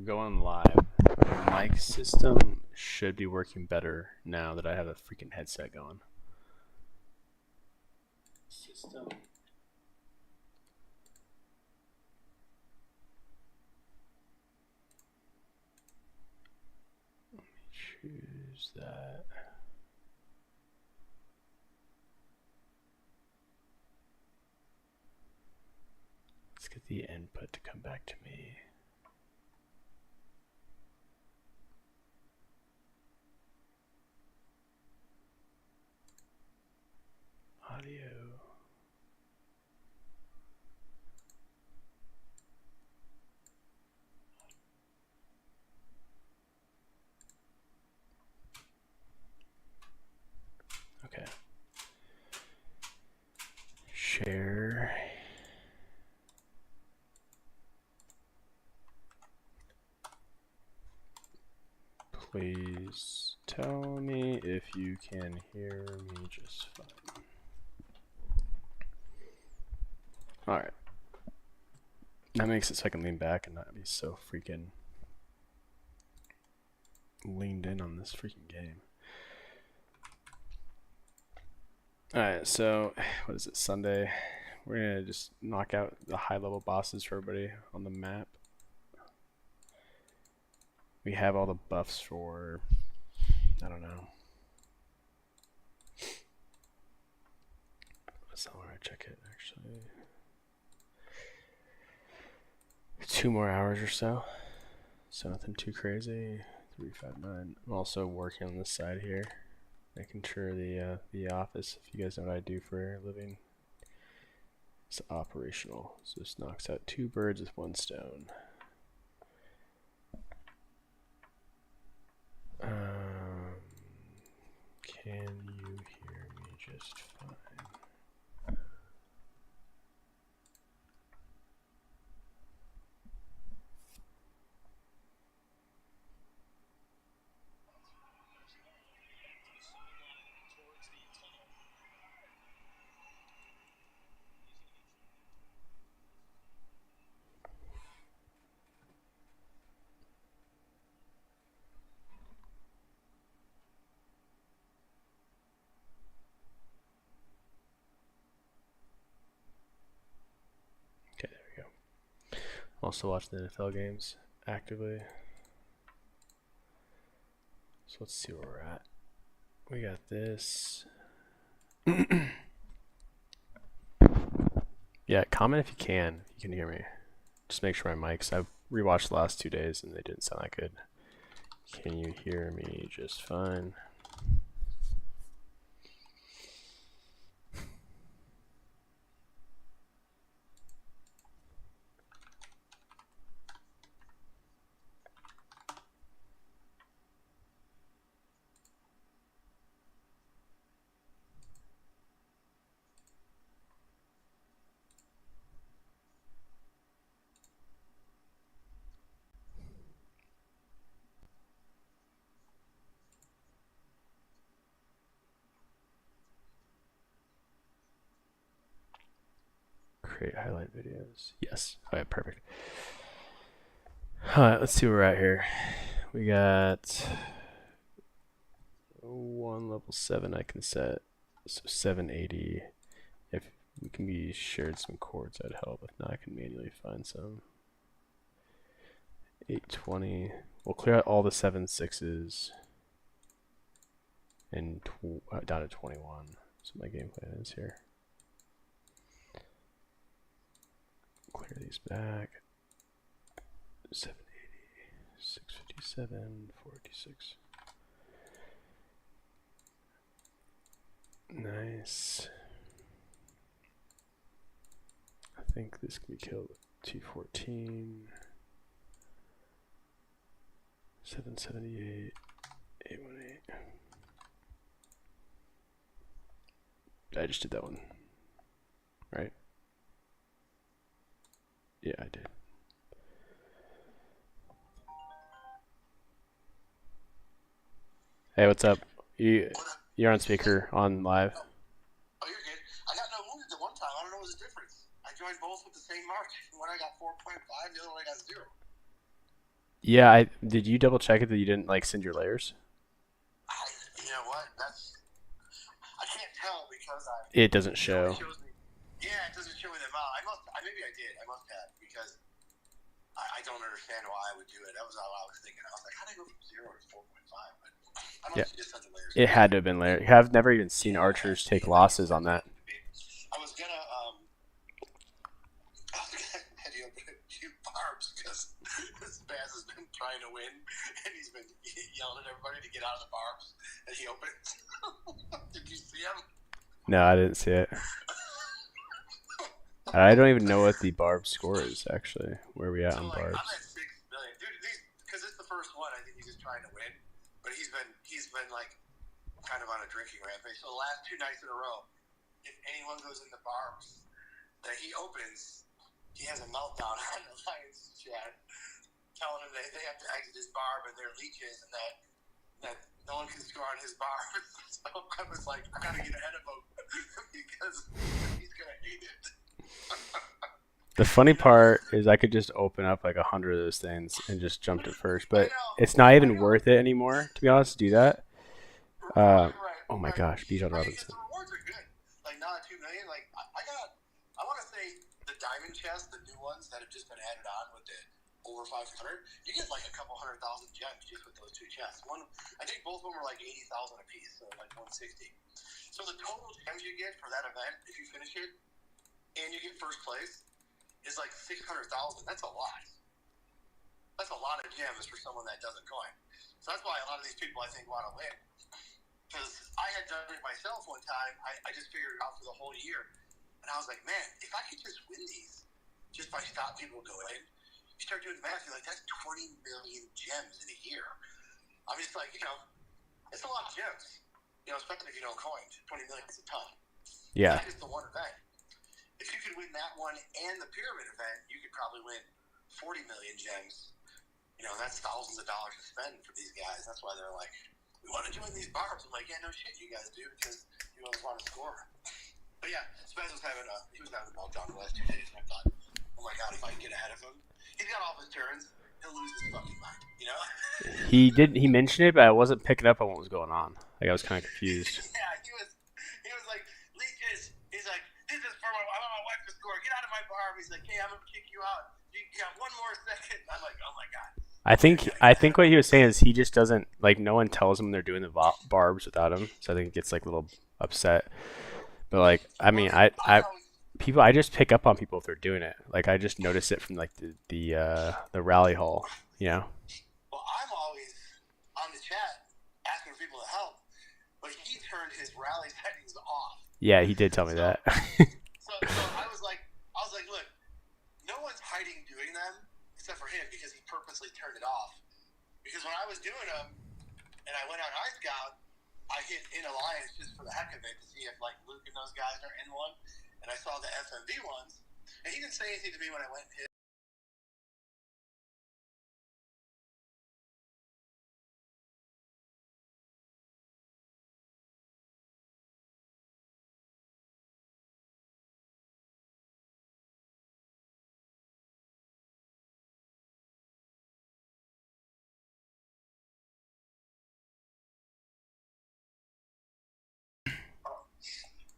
going live. My mic system should be working better now that I have a freaking headset going. System. Let me choose that. Let's get the input to come back to me. Audio. Okay. Share. Please tell me if you can hear me just fine. Alright. That makes it so I can lean back and not be so freaking leaned in on this freaking game. Alright, so what is it, Sunday? We're gonna just knock out the high level bosses for everybody on the map. We have all the buffs for, I don't know. That's not where I check it actually. 2 more hours or so. So nothing too crazy. 359. I'm also working on this side here, making sure the office, if you guys know what I do for a living, is operational. So this knocks out 2 birds with 1 stone. Can you hear me just fine? Okay, there we go. Also watching the NFL games actively. So let's see where we're at. We got this. Yeah, comment if you can hear me. Just make sure my mics, I've rewatched the last 2 days and they didn't sound that good. Can you hear me just fine? Create highlight videos. Yes. All right, perfect. All right, let's see where we're at here. We got 1 level 7 I can set. So 780. If we can be shared some chords, that'd help. If not, I can manually find some. 820. We'll clear out all the 7/6s and down to 21. So my game plan is here. Clear these back. 780, 657, 486. Nice. I think this can be killed with 214, 778, 818. I just did that one, right? Yeah, I did. Hey, what's up? You're on speaker, on live. Oh, you're good. I got no wounded at one time. I don't know what's the difference. I joined both with the same mark. One I got 4.5, the other one I got 0. Yeah, did you double check it that you didn't like send your layers? I, you know what? I can't tell because It doesn't it only show. shows me. Yeah, it doesn't show me the amount. Maybe I did. I must have because I don't understand why I would do it. That was all I was thinking. I was like, how do I go from 0 to 4.5? But I Yeah, must have just sent the layers. it had to have been layered. I've never even seen Yeah, it has archers to be. take I losses on expected that. it to be. I was gonna have you open a few barbs because this bass has been trying to win and he's been yelling at everybody to get out of the barbs and he opened. Did you see him? No, I didn't see it. I don't even know what the barb score is actually. Where are we at So on like I'm barbs? at 6 million, dude. Because it's the first one. I think he's just trying to win, but he's been like kind of on a drinking rampage. So the last 2 nights in a row, if anyone goes in the barbs that he opens, he has a meltdown on the Lions chat, telling him they have to exit his barb and they're leeches and that no one can score on his barbs. So I was like, I gotta get ahead of him because he's gonna hate it. The funny part is I could just open up like 100 of those things and just jump to first, I but know. it's not even worth it anymore, to be honest, to do that. Right. Oh my gosh, Bijan I mean, because Robinson. the rewards are good. Like not 2 million. Like I want to say the diamond chest, the new ones that have just been added on with the over 500. You get like a couple 100,000 gems just with those 2 chests. One, I think both of them were like 80,000 a piece, so like 160. So the total gems you get for that event, if you finish it and you get first place, is like 600,000. That's a lot. That's a lot of gems for someone that doesn't coin. So that's why a lot of these people I think want to win. Because I had done it myself one time. I just figured it out for the whole year. And I was like, man, if I could just win these just by stopping people going, you start doing the math, you're like, that's 20 million gems in a year. I'm just like, it's a lot of gems. Especially if you don't coin. 20 million is a ton. Yeah. That's just the one event. If you could win that one and the pyramid event, you could probably win 40 million gems. That's thousands of dollars to spend for these guys. That's why they're like, we want to join these barbs. I'm like, yeah, no shit, you guys do because you always want to score. But yeah, Spence was having a meltdown the last 2 days, and I thought, oh my god, if I can get ahead of him, he's got all of his turns, he'll lose his fucking mind, He did. He mentioned it, but I wasn't picking up on what was going on. Like I was kind of confused. Yeah, he was like, leeches. He's like, this is for I want my wife to score. Get out of my barb. He's like, hey, I'm gonna kick you out. You got one more second. I'm like, oh my god. I think what he was saying is he just doesn't like no one tells him they're doing the barbs without him, so I think he gets like a little upset. But like I mean I just pick up on people if they're doing it. Like I just notice it from like the rally hall, Well, I'm always on the chat asking for people to help, but he turned his rally settings off. Yeah, he did tell me that. So I was like, look, no one's hiding doing them except for him because he purposely turned it off. Because when I was doing them and I went on iScout, I hit in Alliance just for the heck of it to see if like Luke and those guys are in one, and I saw the FMV ones, and he didn't say anything to me when I went and hit.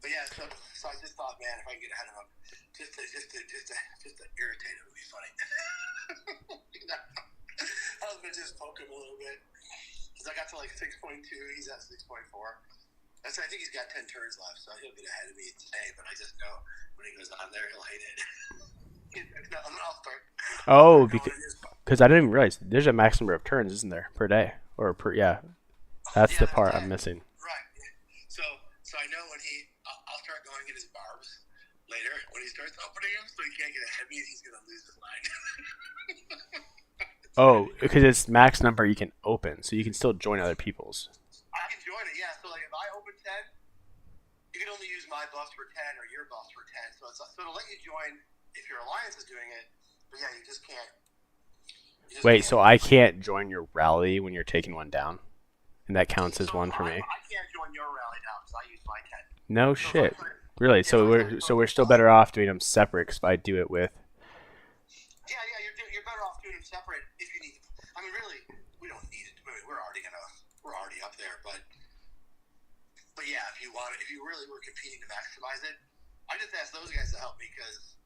But yeah, so I just thought, man, if I can get ahead of him, just to irritate him would be funny. I was gonna just poke him a little bit because I got to like 6.2. He's at 6.4. I think he's got 10 turns left, so he'll get ahead of me today. But I just know when he goes on there, he'll hate it. I'll start. Oh, because I didn't even realize there's a max number of turns, isn't there, per day or per That's the part I'm missing. Right. So I know when I'll start going in his barbs later when he starts opening them, so he can't get ahead of me, and he's gonna lose his mind. Oh, because it's max number you can open, so you can still join other people's. I can join it, yeah. So like if I open 10, you can only use my buffs for 10 or your buffs for 10. So it'll let you join if your alliance is doing it, but yeah, you just can't. Wait, so I can't join your rally when you're taking one down, and that counts as one for me. I can't join your rally now because I use my 10. No shit. Really? So we're still better off doing them separate because I do it with. Yeah, you're better off doing them separate if you need. I we're already up there. But yeah, if you really were competing to maximize it, I just asked those guys to help me because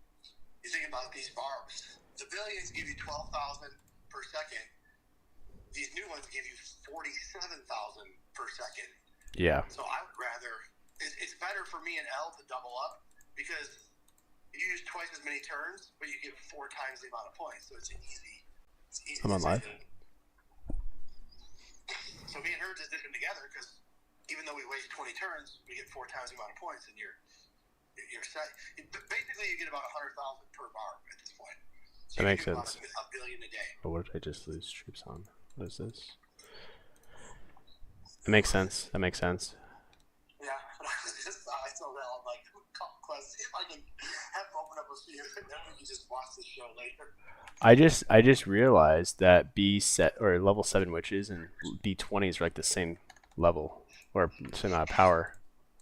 you think about these barbs. The billions give you 12,000 per second. These new ones give you 47,000 per second. Yeah. So I would rather. It's better for me and L to double up because you use twice as many turns, but you get 4 times the amount of points. So it's easy. I'm on live. So me and her just did them together because even though we waste 20 turns, we get 4 times the amount of points, and you're set. Basically, you get about 100,000 per bar at this point. So that makes sense. About $1 billion a day. But what did I just lose troops on? What is this? That makes sense. That makes sense. Yeah, I told Elle, I'm like, call Quest, see if I can have him open up a few, and then we can just watch the show later. I just realized that level 7 witches and B20s are like the same level or same amount of power.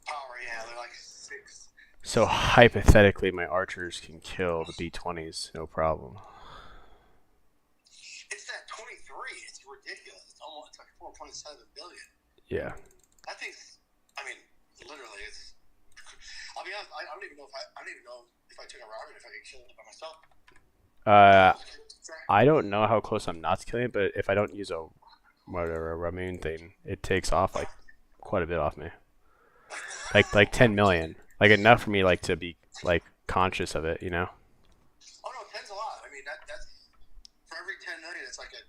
Power, yeah, they're like 6. So hypothetically, my archers can kill the B20s, no problem. It's that 23. It's ridiculous. It's like 4.7 billion. Yeah. I think. I mean, literally, it's. I'll be honest. I don't even know if I took a round if I could kill it by myself. I don't know how close I'm not to killing it, but if I don't use a Ramoon thing, it takes off like quite a bit off me. Like 10 million, like enough for me like to be like conscious of it, you know. Oh no, 10's a lot. I mean that's for every 10 million, it's like a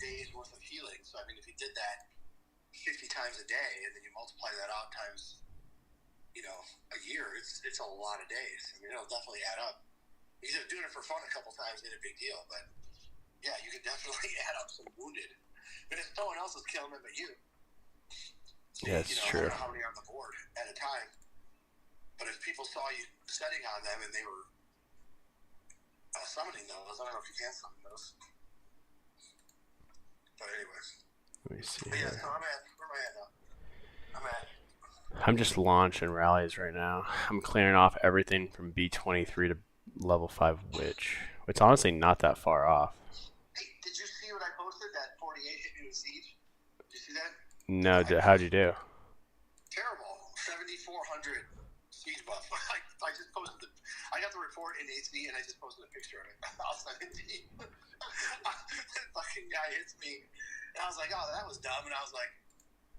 day's worth of healing. So I mean, if you did that 50 times a day, and then you multiply that out times, a year, it's a lot of days. I mean, it'll definitely add up. Because doing it for fun a couple times ain't a big deal, but yeah, you could definitely add up some wounded. But if someone else is killing them but you, yeah, it's true. I don't know how many are on the board at a time. But if people saw you setting on them and they were summoning those, I don't know if you can summon those. But anyways. Let me see. But yeah, so where am I at now? I'm just launching rallies right now. I'm clearing off everything from B23 to level 5 witch. It's honestly not that far off. Hey, did you see what I posted? That 48 hit me with siege? Did you see that? No, how'd you do? Terrible. 7,400 siege buff. I just posted I got the report in HD and I just posted a picture of it. I'll send it to you. The fucking guy hits me. And I was like, oh, that was dumb. And I was like,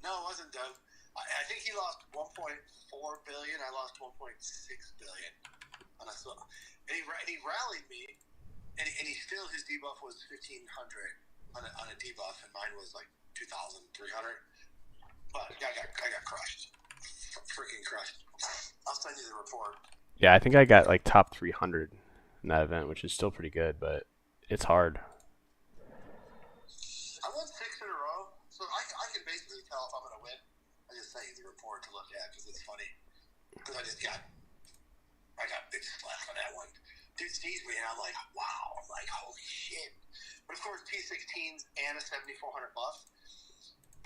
no, it wasn't dumb. I think he lost 1.4 billion. I lost 1.6 billion. And he rallied me, and his debuff was 1,500 on a debuff, and mine was like 2,300. But I got crushed, freaking crushed. I'll send you the report. Yeah, I think I got like top 300 in that event, which is still pretty good, but it's hard. I won 6 in a row, so I can basically tell if I'm gonna win. I just sent you the report to look at because it's funny. Because I got big slap on that one. Dude sees me and I'm like, wow. I'm like, holy shit. But of course, T16s and a 7,400 buff.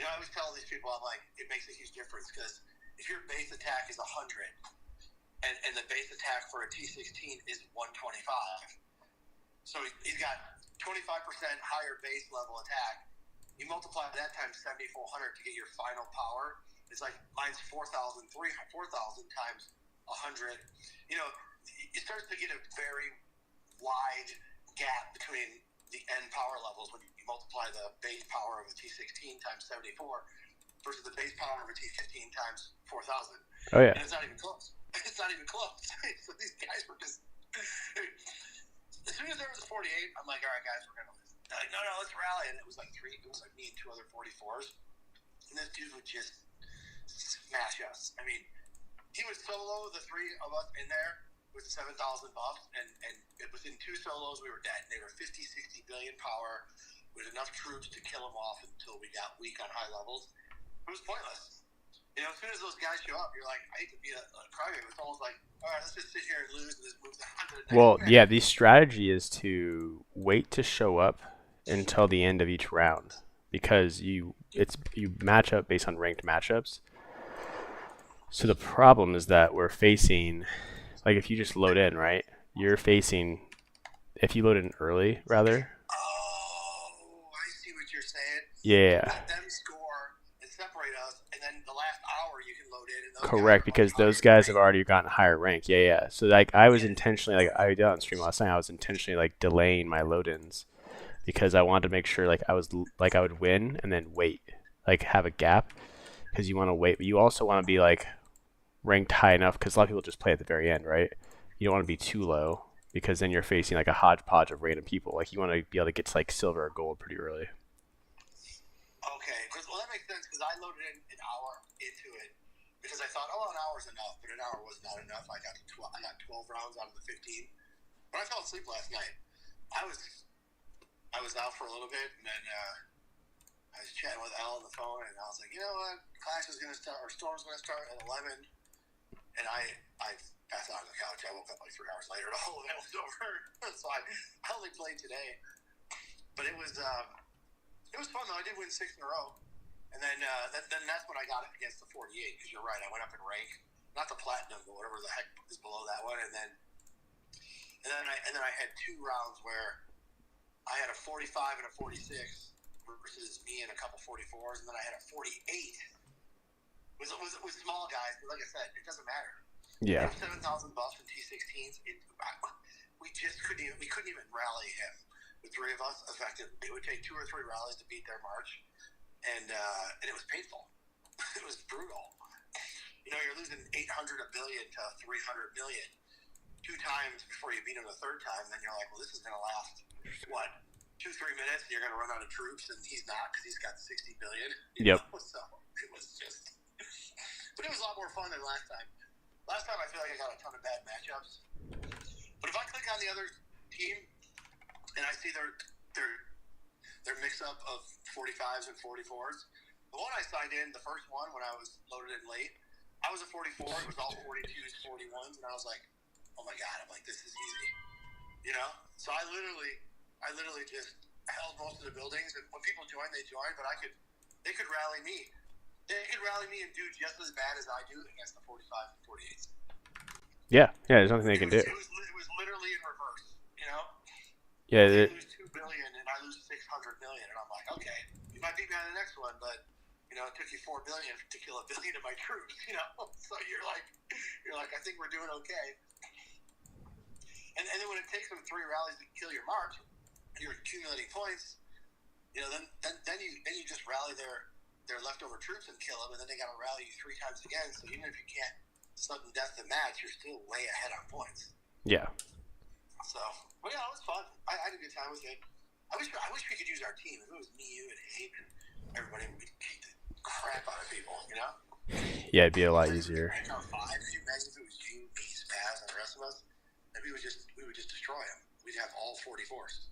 I always tell these people, I'm like, it makes a huge difference because if your base attack is 100 and the base attack for a T16 is 125, so he's got 25% higher base level attack. You multiply that times 7,400 to get your final power. It's like mine's 4,000 times 100. It starts to get a very wide gap between the end power levels when you multiply the base power of a T16 times 74 versus the base power of a T15 times 4,000. Oh yeah. And it's not even close. It's not even close. So these guys were just. As soon as there was a 48, I'm like, all right, guys, we're gonna lose. They're like, no, let's rally. And it was like me and 2 other 44s, and this dude would just smash us. I mean, he would solo the 3 of us in there with 7,000 buffs, and within 2 solos we were dead. They were 50, 60 billion power with enough troops to kill them off until we got weak on high levels. It was pointless. As soon as those guys show up, you're like, I hate to be a crybaby. It's almost like, all right, let's just sit here and lose and just move on to the next. Well, yeah, the strategy is to wait to show up until the end of each round because you match up based on ranked matchups. So the problem is that we're facing, like if you just load in, right? You're facing, if you load in early, rather. Oh, I see what you're saying. Yeah. Let them score, and those Correct, guys are because much those higher, guys have right? already gotten higher rank. Yeah, yeah. So like I was Yeah. intentionally like I did on stream last night. I was intentionally like delaying my load-ins because I wanted to make sure like I would win and then wait, like have a gap because you want to wait, but you also want to be like ranked high enough because a lot of people just play at the very end, right? You don't want to be too low because then you're facing like a hodgepodge of random people. Like you want to be able to get to like silver or gold pretty early. Okay, well that makes sense because I loaded in an hour into it because I thought, oh, an hour's enough, but an hour was not enough. I got 12 rounds out of the 15, but I fell asleep last night. I was out for a little bit, and then I was chatting with Al on the phone, and I was like, you know what, class is going to start, or storm's going to start at 11, and I passed out on the couch. I woke up like 3 hours later, and all of that was over. So I only played today, but it was fun though. I did win 6 in a row. And then that's when I got it against the 48, because you're right. I went up in rank, not the platinum, but whatever the heck is below that one. And then I had 2 rounds where I had a 45 and a 46 versus me and a couple 44s, and then I had a 48 with small guys. But like I said, it doesn't matter. Yeah. 7,000 buffs and T16s. We couldn't even rally him. The 3 of us effectively. It would take 2 or 3 rallies to beat their march. And it was painful. It was brutal. You know, you're losing 800 a billion to 300 million 2 times before you beat him the 3rd time. Then you're like, well, this is going to last, what, 2-3 minutes? And you're going to run out of troops, and he's not because he's got 60 billion. Yep. So it was just, but it was a lot more fun than last time. Last time I feel like I got a ton of bad matchups. But if I click on the other team and I see their mix-up of 45s and 44s. The one I signed in, the first one, when I was loaded in late, I was a 44. It was all 42s, 41s, and I was like, oh my God, I'm like, this is easy. You know? So I literally just held most of the buildings, and when people joined, they joined, but they could rally me. They could rally me and do just as bad as I do against the 45s and 48s. Yeah, there's nothing they can do. It was literally in reverse, you know? Yeah, they lose 2 billion and I lose 600 million, and I'm like, okay, you might beat me on the next one, but you know, it took you 4 billion to kill a billion of my troops, you know. So you're like, I think we're doing okay. And then when it takes them 3 rallies to kill your march, you're accumulating points. You know, then you just rally their leftover troops and kill them, and then they got to rally you 3 times again. So even if you can't sudden death the match, you're still way ahead on points. Yeah. So, well, yeah, it was fun. I had a good time with it. I wish we could use our team. If it was me, you, and Abe, everybody would kick the crap out of people, you know? Yeah, it'd be a lot easier. Rank our 5. Could you imagine if it was you, me, Spaz, and the rest of us? And we would just destroy them. We'd have all 44s.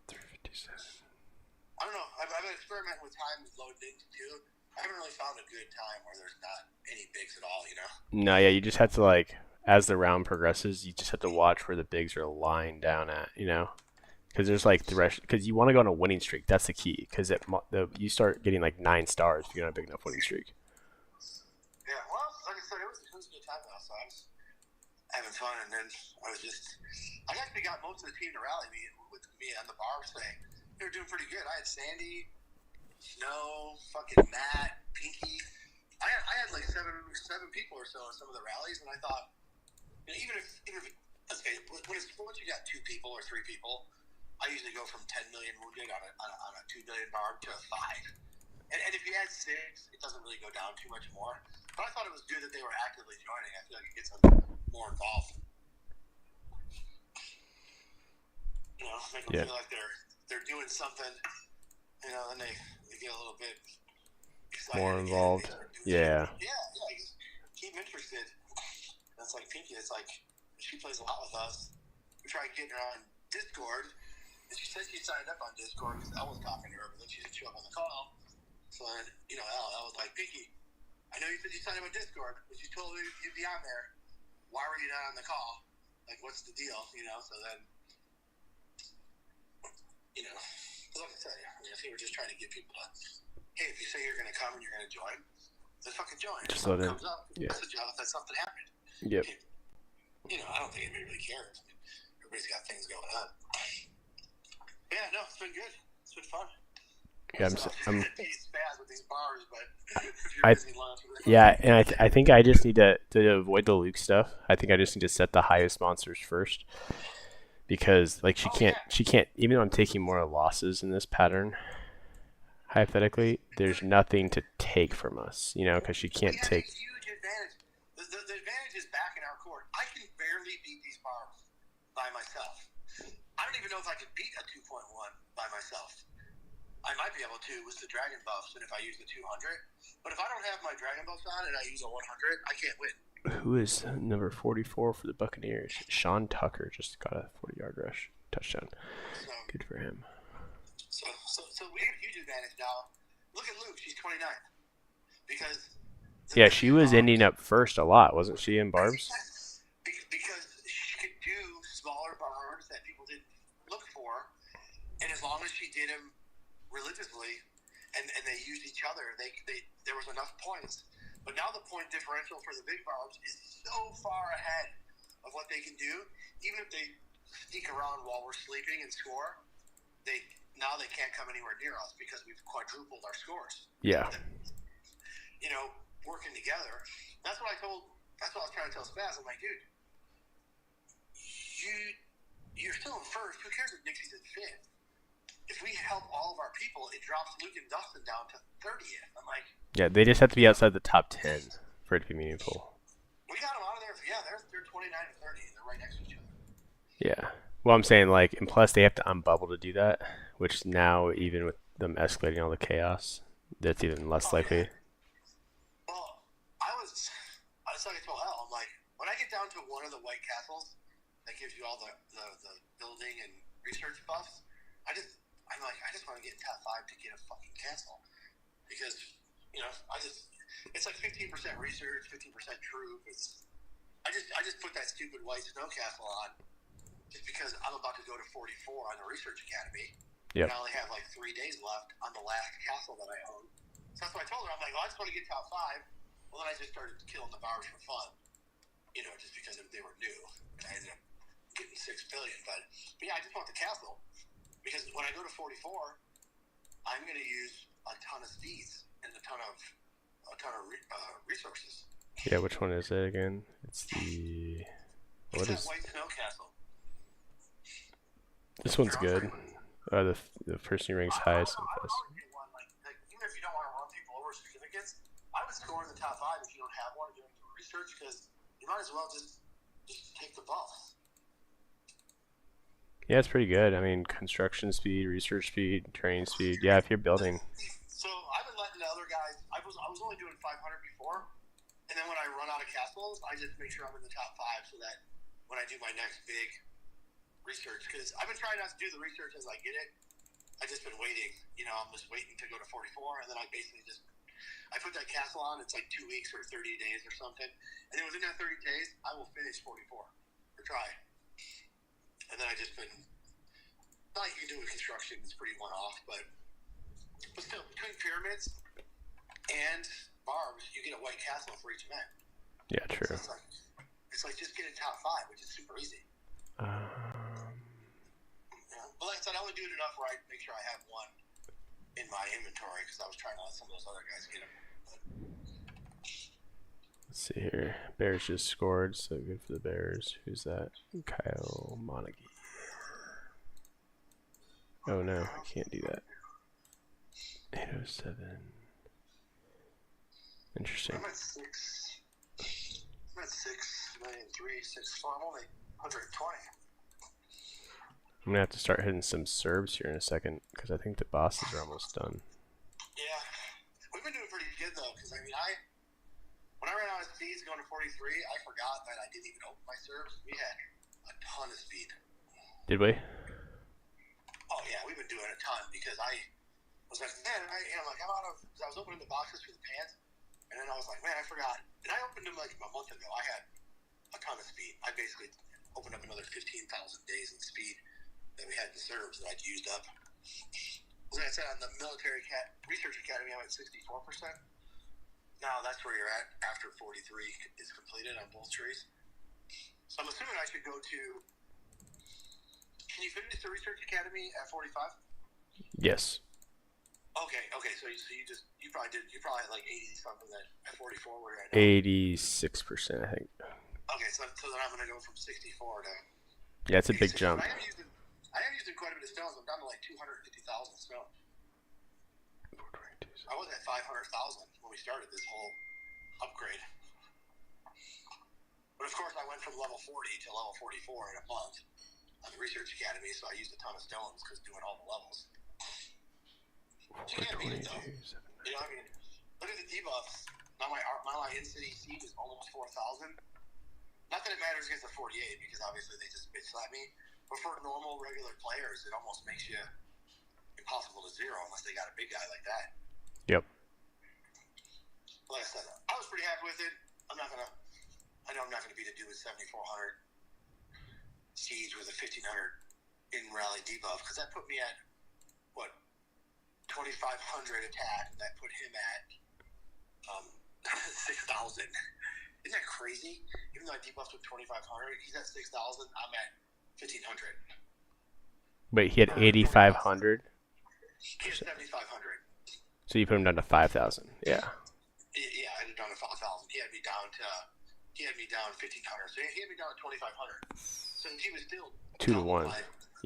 357. I don't know. I've been experimenting with times loaded into 2. I haven't really found a good time where there's not any bigs at all, you know? No, yeah, you just have to like, as the round progresses, you just have to watch where the bigs are lying down at, you know, because there's like because you want to go on a winning streak. That's the key, because you start getting like 9 stars if you're on a big enough winning streak. Yeah, well, like I said, it was a good time though, so I was having fun, and then I actually got most of the team to rally me with me on the bar saying they were doing pretty good. I had Sandy, Snow, fucking Matt, Pinky. I had like seven people or so in some of the rallies, and I thought, you know, even if okay, once you got 2 people or 3 people, I usually go from 10 million wounded on a 2 billion barb to a 5. And if you add 6, it doesn't really go down too much more. But I thought it was good that they were actively joining. I feel like it gets them more involved. You know, make them feel like they're doing something. You know, then they get a little bit excited. More involved. Yeah. Keep them interested. That's like Pinky. It's like she plays a lot with us. We tried getting her on Discord, and she said she signed up on Discord because Elle was talking to her, but then she didn't show up on the call. So then, you know, Elle was like, Pinky, I know you said you signed up on Discord, but you told me you'd be on there. Why were you not on the call? Like, what's the deal? You know, so then, you know, like I said, I think we're just trying to get people to, hey, if you say you're going to come and you're going to join, then fucking join. Just if let it comes up, message out that something happened. Yep. You know, I don't think anybody really cares. I mean, everybody's got things going on. Yeah, no, it's been good. It's been fun. Yeah, So I'm just gonna spaz with these bars, but if you're I busy lunch, yeah, and I think I just need to avoid the Luke stuff. I think I just need to set the highest monsters first because like oh yeah, she can't even though I'm taking more losses in this pattern. Hypothetically, there's nothing to take from us, you know, because she we can't have a take. huge advantage. The advantage is back in our court. I can barely beat these bars by myself. I don't even know if I could beat a 2.1 by myself. I might be able to with the dragon buffs and if I use the 200. But if I don't have my dragon buffs on and I use a 100, I can't win. Who is number 44 for the Buccaneers? Sean Tucker just got a 40-yard rush touchdown. So, Good for him. So we have a huge advantage now. Look at Luke; she's 29th because Yeah, she was ending up first a lot, wasn't she, in barbs? Because she could do smaller bars that people didn't look for, and as long as she did them religiously, and they used each other, there was enough points. But now the point differential for the big barbs is so far ahead of what they can do. Even if they sneak around while we're sleeping and score, now they can't come anywhere near us because we've quadrupled our scores. Yeah. You know, working together. That's what I was trying to tell Spaz. I'm like, dude, you're still in first. Who cares if Nixie's in fifth? If we help all of our people, it drops Luke and Dustin down to 30th. I'm like, yeah, they just have to be outside the top 10 for it to be meaningful. We got them out of there. Yeah, they're 29 and 30. They're right next to each other. Yeah. Well, I'm saying, like, and plus they have to unbubble to do that, which now, even with them escalating all the chaos, that's even less likely. Yeah. Well, I was like, well, hell, I'm like, when I get down to one of the white castles that gives you all the building and research buffs, I just want to get top 5 to get a fucking castle because it's like 15% research, 15% troop. I just put that stupid white snow castle on just because I'm about to go to 44 on the research academy. Yep. And I only have like 3 days left on the last castle that I own. So that's what I told her. I'm like, well, I just want to get top 5. Well, then I just started killing the bars for fun, just because they were new. And I ended up getting 6 billion. But yeah, I just want the castle. Because when I go to 44, I'm going to use a ton of speeds and a ton of resources. Yeah, which one is it again? It's the... It's that white snow castle. This one's good. The person who ranks highest. Even if you don't want to run people over certificates, I would score in the top 5 if you don't have one and doing research because you might as well just take the buffs. Yeah, it's pretty good. I mean, construction speed, research speed, training speed. Yeah, if you're building. So I've been letting the other guys. I was only doing 500 before, and then when I run out of castles, I just make sure I'm in the top 5 so that when I do my next big research, because I've been trying not to do the research as I get it. I've just been waiting. I'm just waiting to go to 44, and then I basically I put that castle on. It's like 2 weeks or 30 days or something, and then within that 30 days, I will finish 44 or try. And then I just been, not like you can do with construction, it's pretty one-off, but still, between pyramids and barbs, you get a white castle for each man. Yeah, true. So it's like just get a top 5, which is super easy. But like I said, I only do it enough where I make sure I have one in my inventory because I was trying to let some of those other guys get them. Let's see here. Bears just scored, so good for the Bears. Who's that? Kyle Monaghy. Oh no, I can't do that. 807. Interesting. I'm at 6,000,003,6,4. I'm only 120. I'm gonna have to start hitting some serves here in a second because I think the bosses are almost done. Yeah, we've been doing pretty good though. Because when I ran out of speeds going to 43, I forgot that I didn't even open my serves. We had a ton of speed. Did we? Oh yeah, we've been doing a ton because I was like, man, I'm like, I'm out of. Cause I was opening the boxes for the pants, and then I was like, man, I forgot. And I opened them like a month ago. I had a ton of speed. I basically opened up another 15,000 days in speed that we had in serves that I'd used up. As I said, on the military research academy, I'm at 64%. Now that's where you're at after 43 is completed on both trees. So I'm assuming I should go to. Can you finish the research academy at 45? Yes. Okay. So you probably had like 80 something at 44 where you're at now. 86%, I think. Okay, so then I'm gonna go from 64 to. Yeah, it's a big jump. I am using quite a bit of stones. I'm down to like 250,000 stone. I was at 500,000 when we started this whole upgrade. But of course, I went from level 40 to level 44 in a month on the Research Academy, so I used a ton of stones because doing all the levels. You can't beat it though. You know, I mean, look at the debuffs. Now my in-city siege is almost 4,000. Not that it matters against the 48 because obviously they just bitch slap me. But for normal, regular players, it almost makes you impossible to zero unless they got a big guy like that. Yep. Like I said, I was pretty happy with it. I know I'm not gonna beat a dude with 7,400 siege with a 1,500 in rally debuff because that put me at what 2,500 attack. That put him at 6,000. Isn't that crazy? Even though I debuffed with 2,500, he's at 6,000. I'm at 1,500. Wait, he had 8,500. He has 7,500. So you put him down to 5,000. Yeah. Yeah, I did down to 5,000. He had me down 1,500. So he had me down to 2,500. So he was still 2 to 1.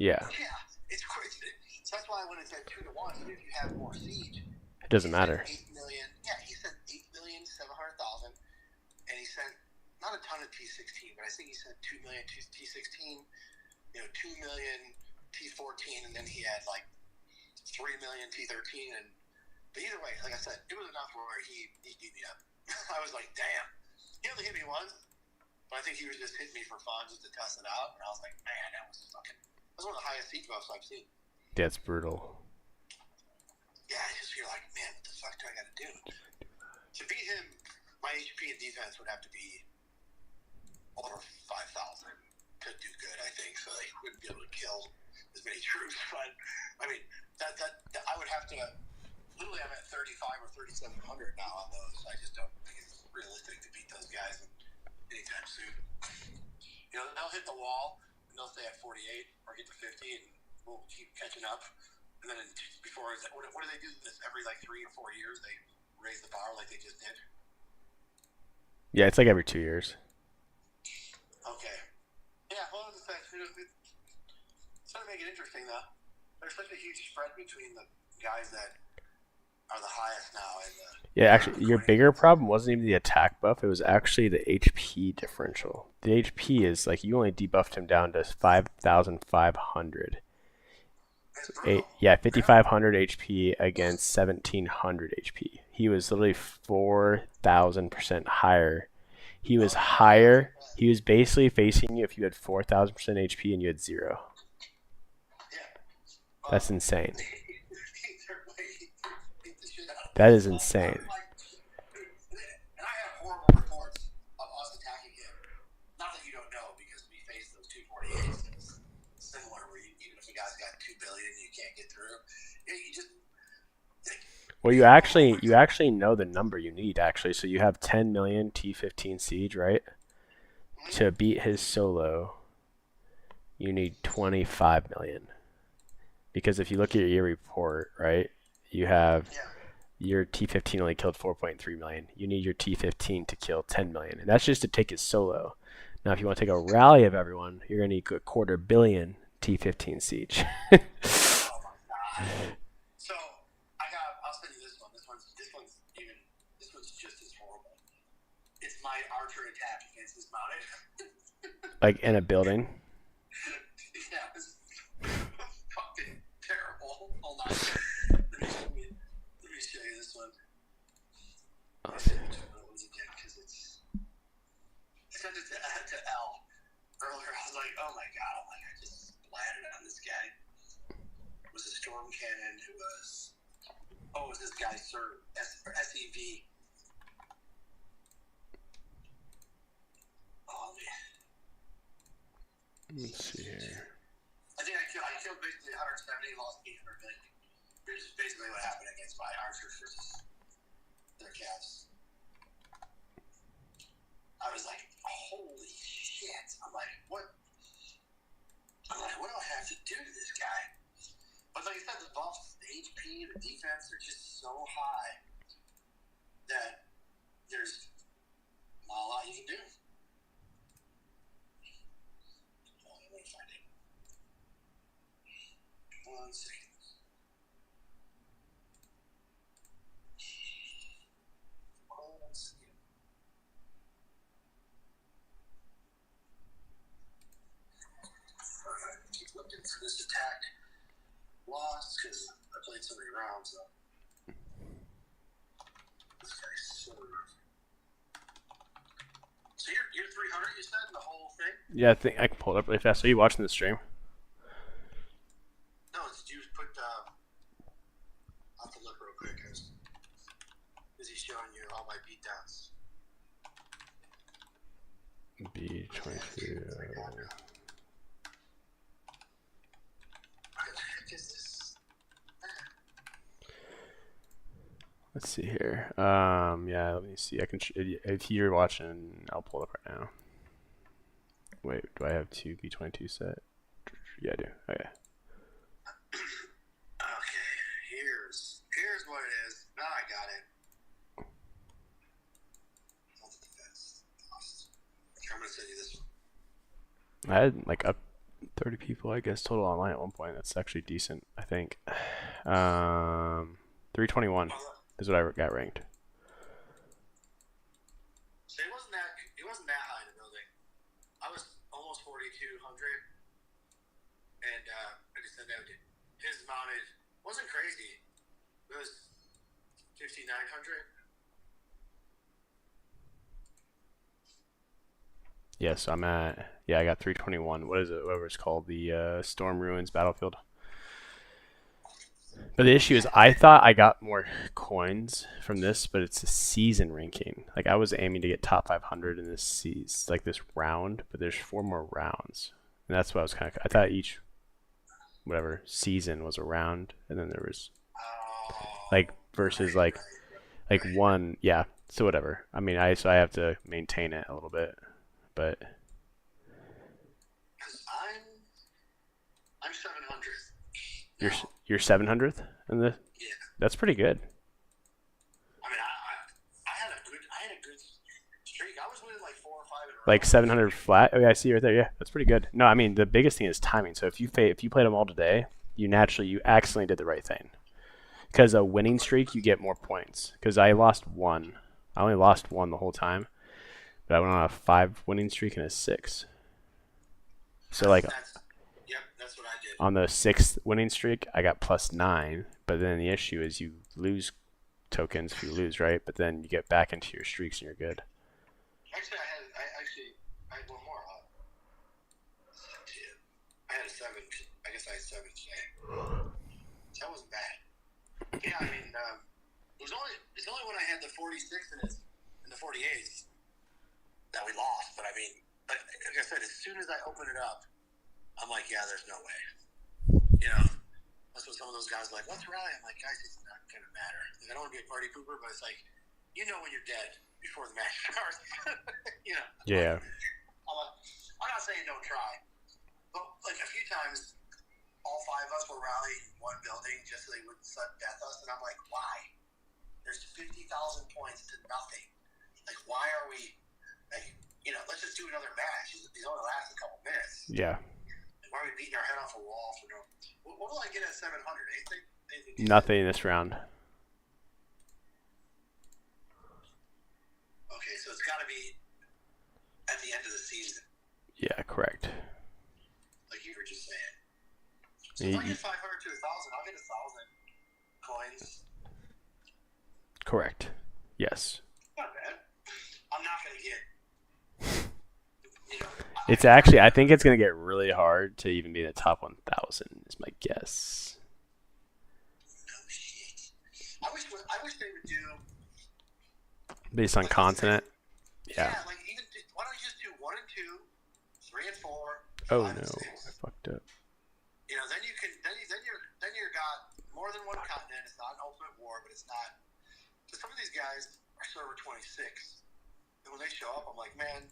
Yeah. Yeah, it's crazy. So that's why when it said 2 to 1, even if you have more siege, it doesn't matter. 8 million. Yeah, he sent 8,700,000, and he sent not a ton of T16, but I think he sent 2 million T16. 2 million T14, and then he had like 3 million T13. But either way, like I said, it was enough where he beat me up. I was like, damn. He only hit me once, but I think he was just hitting me for fun, just to test it out. And I was like, man, that's one of the highest siege buffs I've seen. That's brutal. Yeah, you're like, man, what the fuck do I got to do? To beat him, my HP and defense would have to be over 5,000 to do good, I think. So they wouldn't be able to kill as many troops. But I mean, that I would have to. Literally, I'm at 35 or 3,700 now on those. I just don't think it's realistic to beat those guys anytime soon. They'll hit the wall and they'll stay at 48 or get to 50, and we'll keep catching up. And then before, what do they do this every like 3 or 4 years? They raise the bar like they just did. Yeah, it's like every 2 years. Okay. Yeah, well, it's going to make it interesting though. There's such a huge spread between the guys that are the highest now. Yeah, actually, your bigger problem wasn't even the attack buff. It was actually the HP differential. The HP is like you only debuffed him down to 5,500. 5,500 HP against 1,700 HP. He was literally 4,000% higher. He was higher. He was basically facing you if you had 4,000% HP and you had 0. That's insane. That is insane. And I have horrible reports of us attacking him. Not that you don't know, because we faced those 248s. It's similar, where even if a guy's got 2 billion, you can't get through. You just. Well, you actually know the number you need, actually. So you have 10 million T15 siege, right? To beat his solo, you need 25 million. Because if you look at your report, right, you have your T15 only killed 4.3 million. You need your T15 to kill 10 million. And that's just to take his solo. Now, if you want to take a rally of everyone, you're going to need a 250 million T15 siege. Oh, my God. So, I'll send you this one. This one's just as horrible. It's my archer attack against this mounted. Like in a building? Yeah, it's fucking terrible. Hold on. Let me show you this one. I sent it to L earlier. I was like, oh my God. I just splatted on this guy. It was a storm cannon who was... Oh, it was this guy, Sir SEV. Oh, man. Let's see here. I think I killed basically 170, lost 800 million. Here's basically what happened against my archers versus their cats. I was like, holy shit. I'm like, what do I have to do to this guy? But like I said, the buffs, the HP, the defense, they're just so high that there's not a lot you can do. Hold on, I'm going to find it. 1 second. Keep looking for this attack lost because I played so many rounds. So. This guy's so. So you're 300, you said, in the whole thing? Yeah, I think I can pull it up really fast. Are you watching the stream? No, did you put. I'll have to look real quick because he's showing you all my beatdowns. B23. Let's see here. Yeah, let me see. I can. If you're watching, I'll pull it up right now. Wait, do I have 2 B22 set? Yeah, I do. Okay. Okay, here's what it is. Now I got it. I'm gonna send you this one. I had like up 30 people, I guess, total online at one point. That's actually decent, I think. 321 is what I got ranked. So it wasn't that high in the building. I was almost 4,200, and I just said that his mounted wasn't crazy. It was 5,900. Yes, I'm at. Yeah, I got 321. What is it? Whatever it's called, the Storm Ruins Battlefield. But the issue is, I thought I got more coins from this, but it's a season ranking. Like I was aiming to get top 500 in this season, like this round, but there's 4 more rounds, and that's what I was kind of. I thought each, whatever season was a round, and then there was, like versus like one. Yeah, so whatever. I mean, I have to maintain it a little bit, but. I'm 700. You're 700th in the. Yeah. That's pretty good. I mean, I had a good streak. I was winning like 4 or 5 in a row. Like 700 flat. Oh yeah, I see right there. Yeah, that's pretty good. No, I mean the biggest thing is timing. So if you played them all today, you accidentally did the right thing. Because a winning streak, you get more points. Because I lost 1. I only lost 1 the whole time, but I went on a 5 winning streak and a 6. So like. Yep, that's what I did. On the 6th winning streak, I got +9, but then the issue is you lose tokens if you lose, right? But then you get back into your streaks and you're good. Actually, I had one more. I had a 7. I guess I had 7 today. So that wasn't bad. Yeah, I mean, it's only when I had the 46 and the 48s that we lost. But I mean, like I said, as soon as I open it up, I'm like, yeah, there's no way. You know, that's what some of those guys are like, what's Rally? I'm like, guys, it's not going to matter. Like, I don't want to be a party pooper, but it's like, you know when you're dead before the match starts. You know? Yeah. I'm not saying don't try. But, like, a few times, all 5 of us were rallying in one building just so they wouldn't sudden death us. And I'm like, why? There's 50,000 points to nothing. Like, why are we, like, you know, let's just do another match. These only last a couple minutes. Yeah. Why are we beating our head off a wall for no? What will I get at 700? Anything Nothing this round. Okay, so it's got to be at the end of the season. Yeah, correct. Like you were just saying. So if I get 500 to 1,000, I'll get 1,000 coins. Correct. Yes. Not bad. I'm not going to get. You know, It's actually, I think it's going to get really hard to even be in the top 1,000 is my guess. No shit. I wish they would do. Based on continent? Yeah. Yeah, like even why don't you just do 1 and 2, 3 and 4, Oh 5 and no, 6. I fucked up. You know, then you're got more than one continent. It's not an ultimate war, but it's not. So some of these guys are server 26, and when they show up, I'm like, man.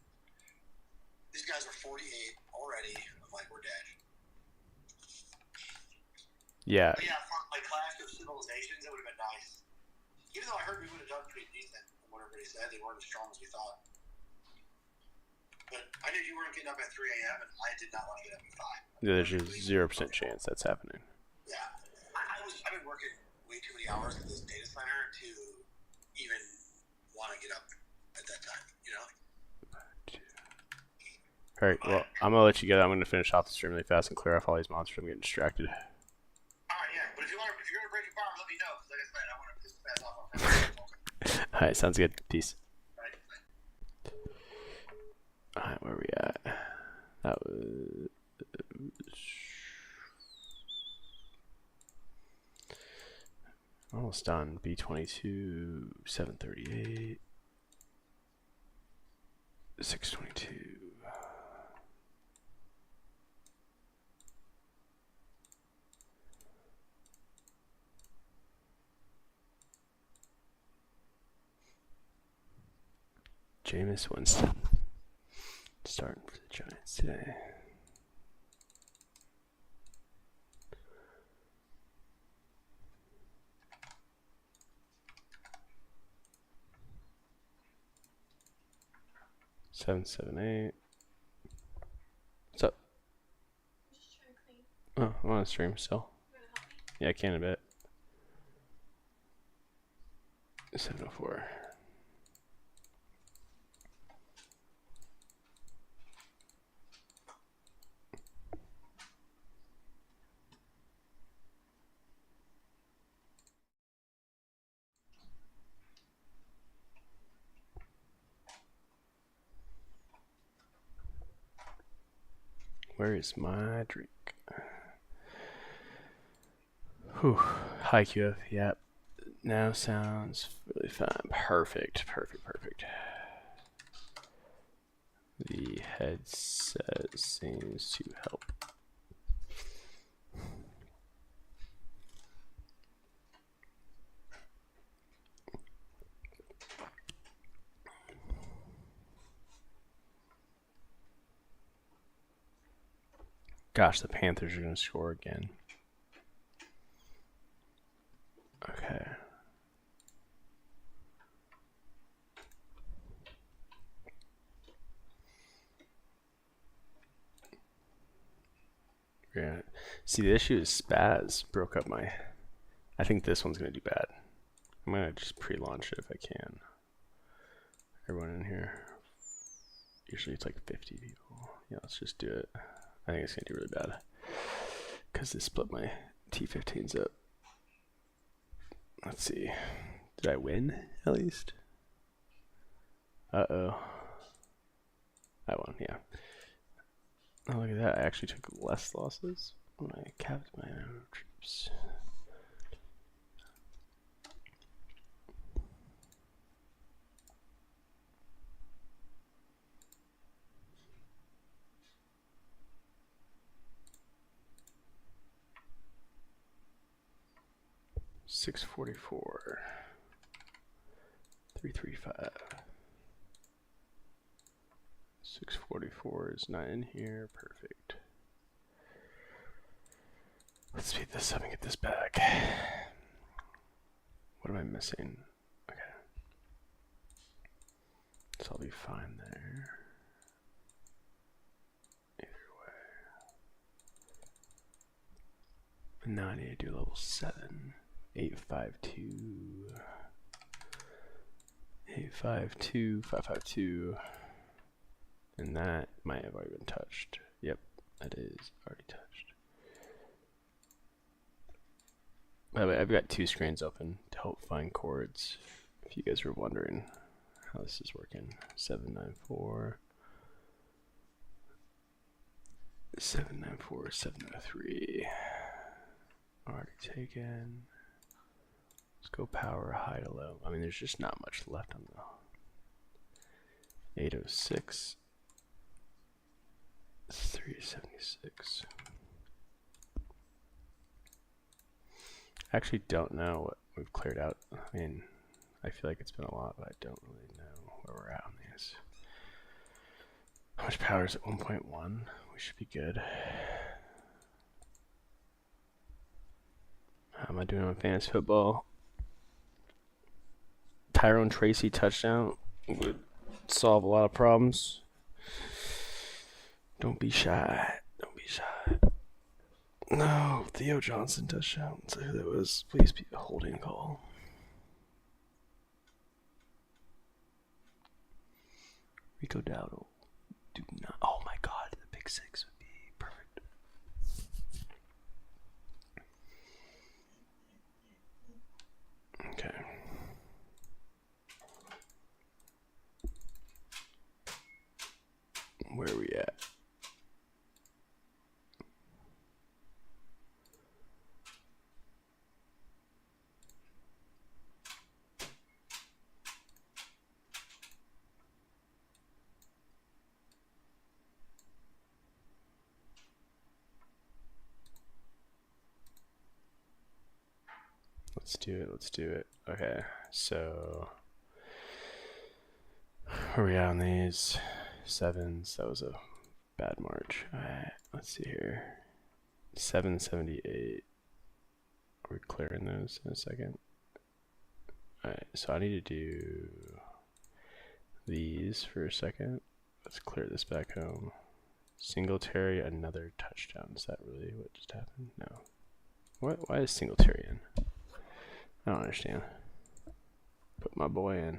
These guys are 48 already. I'm like, we're dead. Yeah. But yeah, for like Clash of Civilizations, it would have been nice. Even though I heard we would have done pretty decent from what everybody said, they weren't as strong as we thought. But I knew you weren't getting up at 3 a.m. and I did not want to get up at 5. There's just 0% chance that's happening. Yeah, I've been working way too many hours at this data center to even want to get up at that time. You know. All right. Well, I'm gonna let you get. I'm gonna finish off the stream really fast and clear off all these monsters. I'm getting distracted. All right, yeah. But if you're gonna break your farm, let me know because, like I said, I want to piss the fast off. All right. Sounds good. Peace. Right. Alright, where are we at? That was almost done. B22, 738, 622. Jameis Winston. Starting for the Giants today. Seven, 8. What's up? Just trying to clean. Oh, I'm on a stream still. You wanna help me? Yeah, I can in a bit. 704. Where is my drink? Whew. Hi QF. Yep. Now sounds really fine. Perfect. The headset seems to help. Gosh, the Panthers are going to score again. Okay. Yeah. See, the issue is Spaz broke up my... I think this one's going to do bad. I'm going to just pre-launch it if I can. Everyone in here. Usually it's like 50 people. Yeah, let's just do it. I think it's going to do really bad. Because they split my T15s up. Let's see. Did I win, at least? Uh-oh. I won, yeah. Oh, look at that. I actually took less losses when I capped my own troops. $644. 335. 644 is not in here. Perfect. Let's speed this up and get this back. What am I missing? Okay. So I'll be fine there. Either way. Now I need to do level 7. 852. 852, 552. And that might have already been touched. Yep, that is already touched. By the way, I've got 2 screens open to help find chords. If you guys were wondering how this is working. 794. 794, 703. Already taken. Let's go power high to low. I mean, there's just not much left on the 806. 376. I actually don't know what we've cleared out. I mean, I feel like it's been a lot, but I don't really know where we're at on these. How much power is at 1.1? We should be good. am I doing on fantasy football? Tyrone Tracy touchdown would solve a lot of problems. Don't be shy. Don't be shy. No, Theo Johnson touchdown. So who that was? Please be a holding call. Rico Dowdle. Do not. Oh my God, the pick six would be perfect. Okay. Where are we at? Let's do it. Let's do it. Okay, so where are we at on these? Sevens. That was a bad March. Alright, let's see here. 778. Are we clearing those in a second? Alright, so I need to do these for a second. Let's clear this back home. Singletary, another touchdown. Is that really what just happened? No. What? Why is Singletary in? I don't understand. Put my boy in.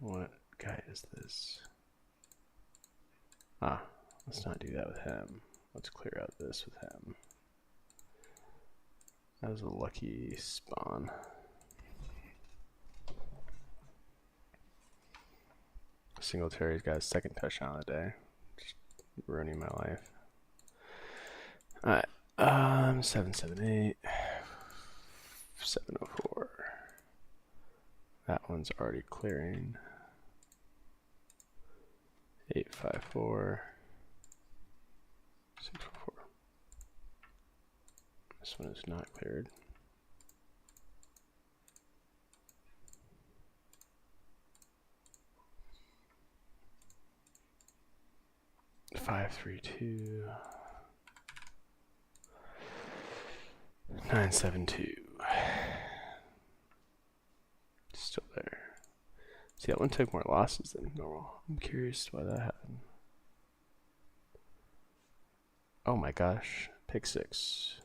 What guy is this? Ah, let's not do that with him. Let's clear out this with him. That was a lucky spawn. Singletary's got his second touchdown of the day. Just ruining my life. Alright, 778, 704. That one's already clearing. 854, 644. This one is not cleared. Five, 3, 2, 9, 7, 2. Still there. See, that one took more losses than normal. I'm curious why that happened. Oh my gosh, pick six.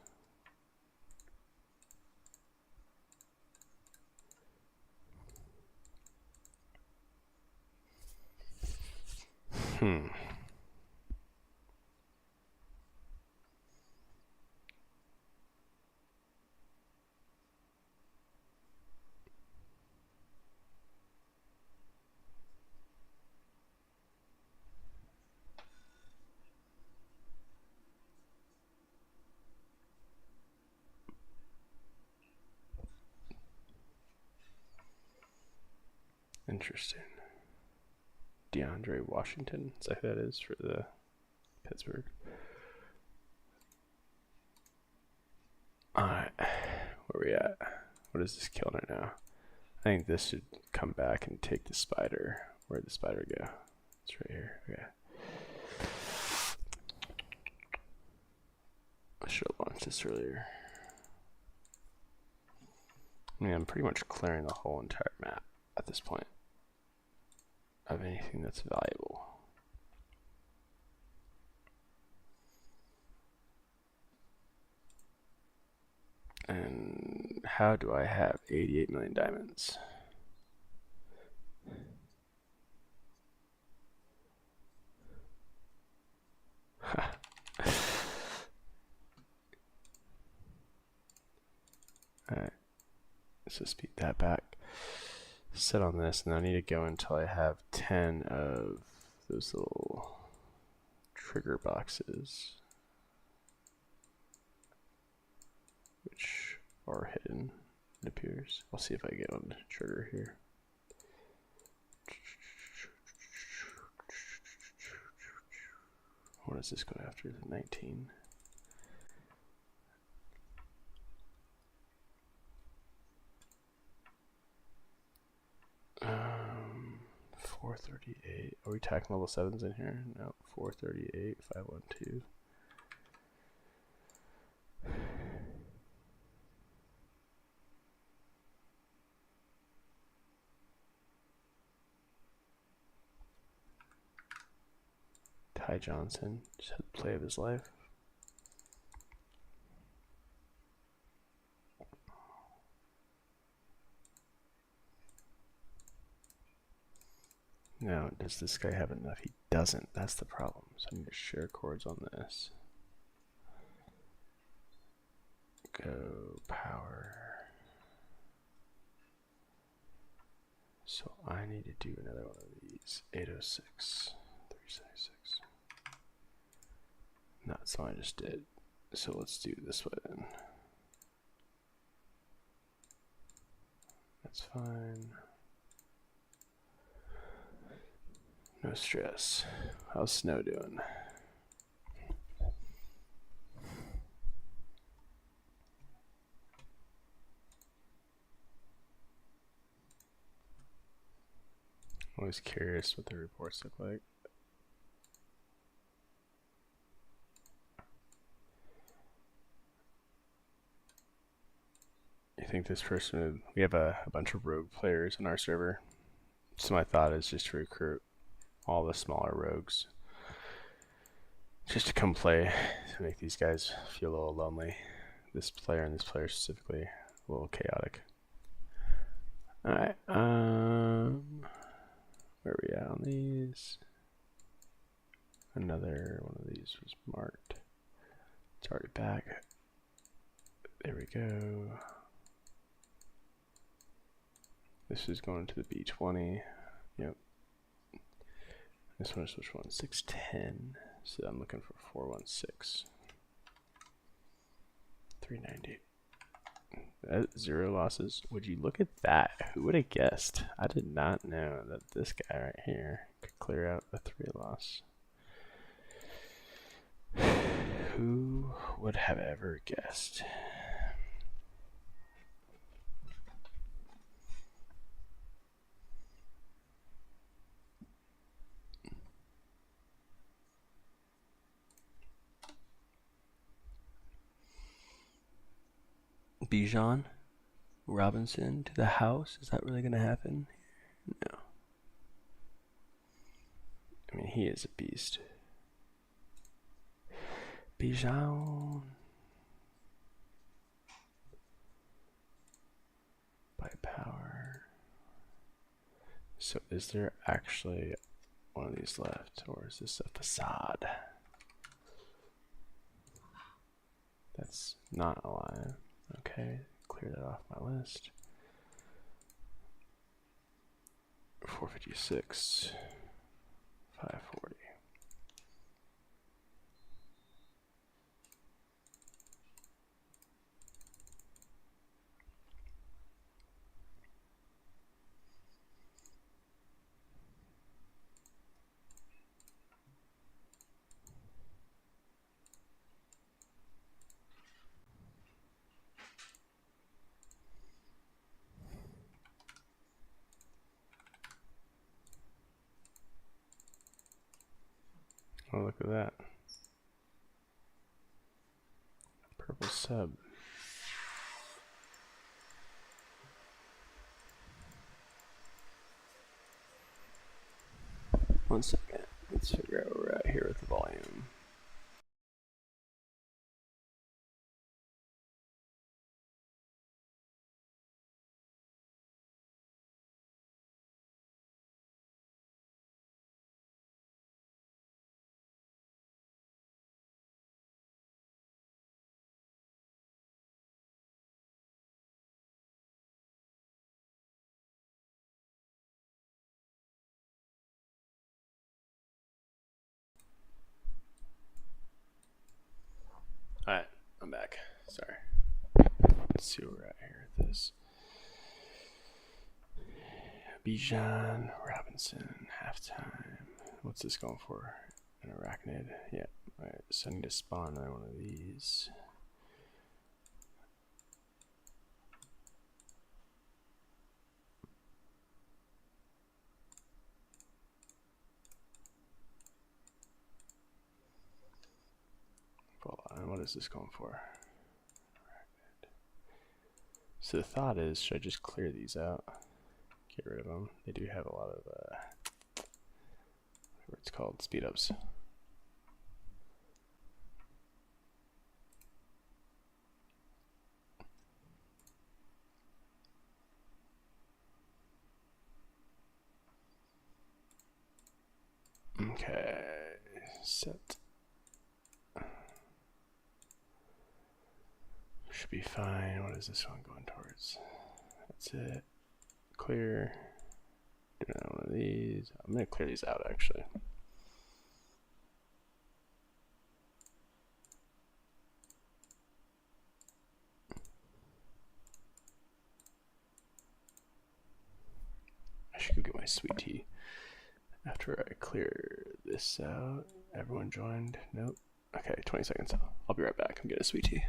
Interesting. DeAndre Washington, is that who that is for the Pittsburgh? Alright, where we at? What is this killing right now? I think this should come back and take the spider. Where'd the spider go? It's right here. Okay. I should have launched this earlier. I mean, I'm pretty much clearing the whole entire map at this point of anything that's valuable. And how do I have 88 million diamonds? Alright, let's just beat that back. Sit on this, and I need to go until I have 10 of those little trigger boxes, which are hidden, it appears. I'll see if I get on the trigger here. What does this go after? 19. 438. Are we tacking level 7s in here? No. 438, 512. Ty Johnson just had the play of his life. Now, does this guy have enough? He doesn't. That's the problem. So I need to share chords on this. Go power. So I need to do another one of these. 806, 376. No, that's all I just did. So let's do this way then. That's fine. No stress. How's snow doing? Always curious what the reports look like. You think this person would, we have a bunch of rogue players in our server. So my thought is just to recruit all the smaller rogues. Just to come play, to make these guys feel a little lonely. This player and this player specifically, a little chaotic. Alright, where are we at on these? Another one of these was marked. It's already back. There we go. This is going to the B20. Yep. This one is which one? 610. So I'm looking for 416. 390. 0 losses. Would you look at that? Who would have guessed? I did not know that this guy right here could clear out a 3 loss. Who would have ever guessed? Bijan Robinson to the house? Is that really going to happen? No. I mean, he is a beast. Bijan. By power. So is there actually one of these left, or is this a facade? That's not alive. Okay, clear that off my list. 456, 540. Oh, look at that. Purple sub. One second. Let's figure out where we're at here with the volume. Alright, I'm back. Sorry. Let's see where we're at here with this. Bijan Robinson, halftime. What's this going for? An arachnid? Yeah. Alright, so I need to spawn another one of these. is this going for? So the thought is, should I just clear these out? Get rid of them. They do have a lot of, whatever it's called, speed ups. Okay, set. Should be fine. What is this one going towards? That's it. Clear. Do one of these. I'm gonna clear these out actually. I should go get my sweet tea after I clear this out. Everyone joined? Nope. Okay, 20 seconds. I'll be right back. I'm getting a sweet tea.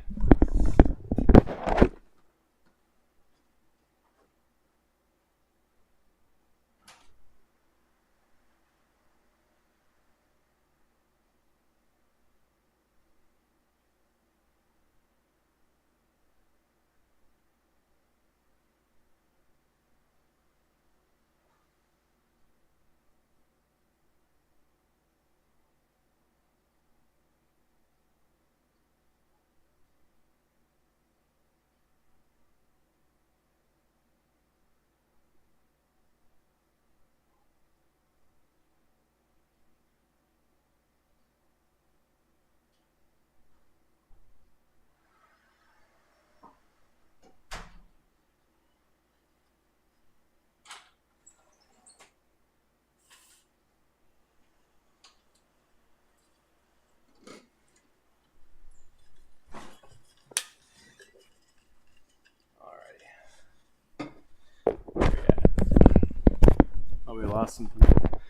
Oh, we lost some people.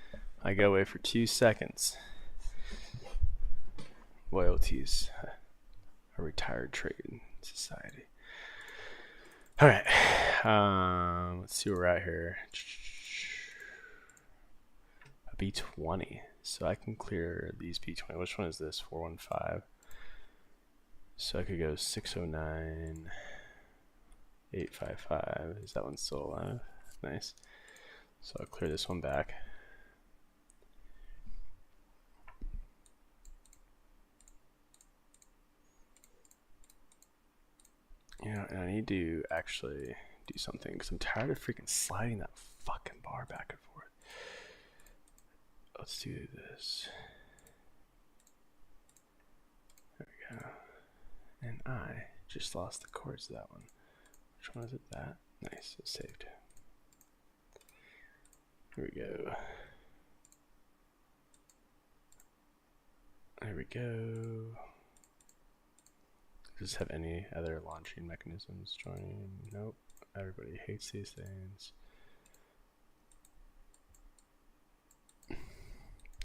I go away for 2 seconds. Loyalties. A retired trade society. All right. Let's see where we're at here. A B20. So I can clear these B20. Which one is this? 415. So I could go 609, 855. Is that one still alive? Nice. So I'll clear this one back. You know, and I need to actually do something because I'm tired of freaking sliding that fucking bar back and forth. Let's do this. There we go. And I just lost the chords to that one. Which one is it? That? Nice, it's saved. Here we go. There we go. Does this have any other launching mechanisms joining? Nope. Everybody hates these things.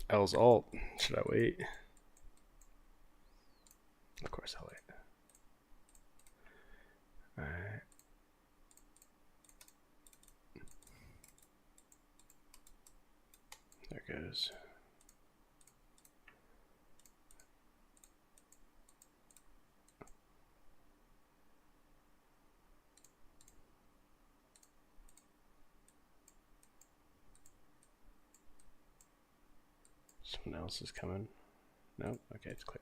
L's alt. Should I wait? Of course I'll wait. Alright. There it goes. Someone else is coming. Nope. Okay, it's cleared.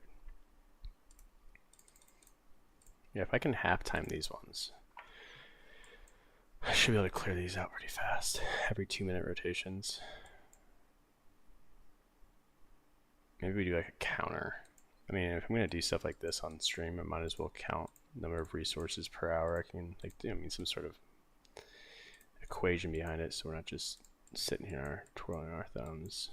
Yeah, if I can half time these ones, I should be able to clear these out pretty fast. Every 2-minute rotations. Maybe we do like a counter. I mean, if I'm gonna do stuff like this on stream, I might as well count the number of resources per hour. I can like, I mean, some sort of equation behind it, so we're not just sitting here twirling our thumbs.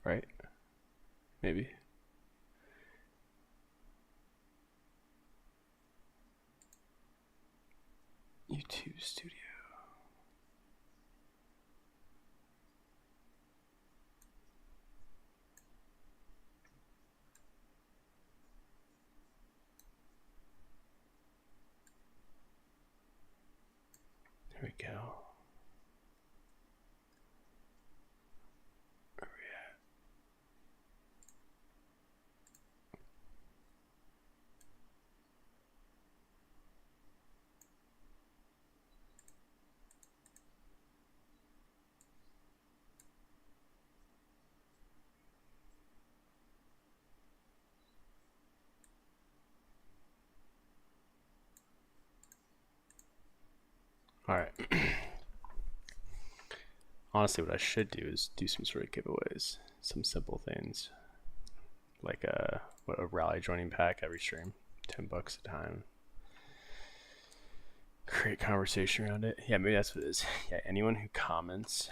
Right? Maybe. YouTube Studio. we go. Where are we at? All right. Honestly, what I should do is do some sort of giveaways, some simple things, like a rally joining pack every stream, $10 a time. Create conversation around it. Yeah, maybe that's what it is. Yeah, anyone who comments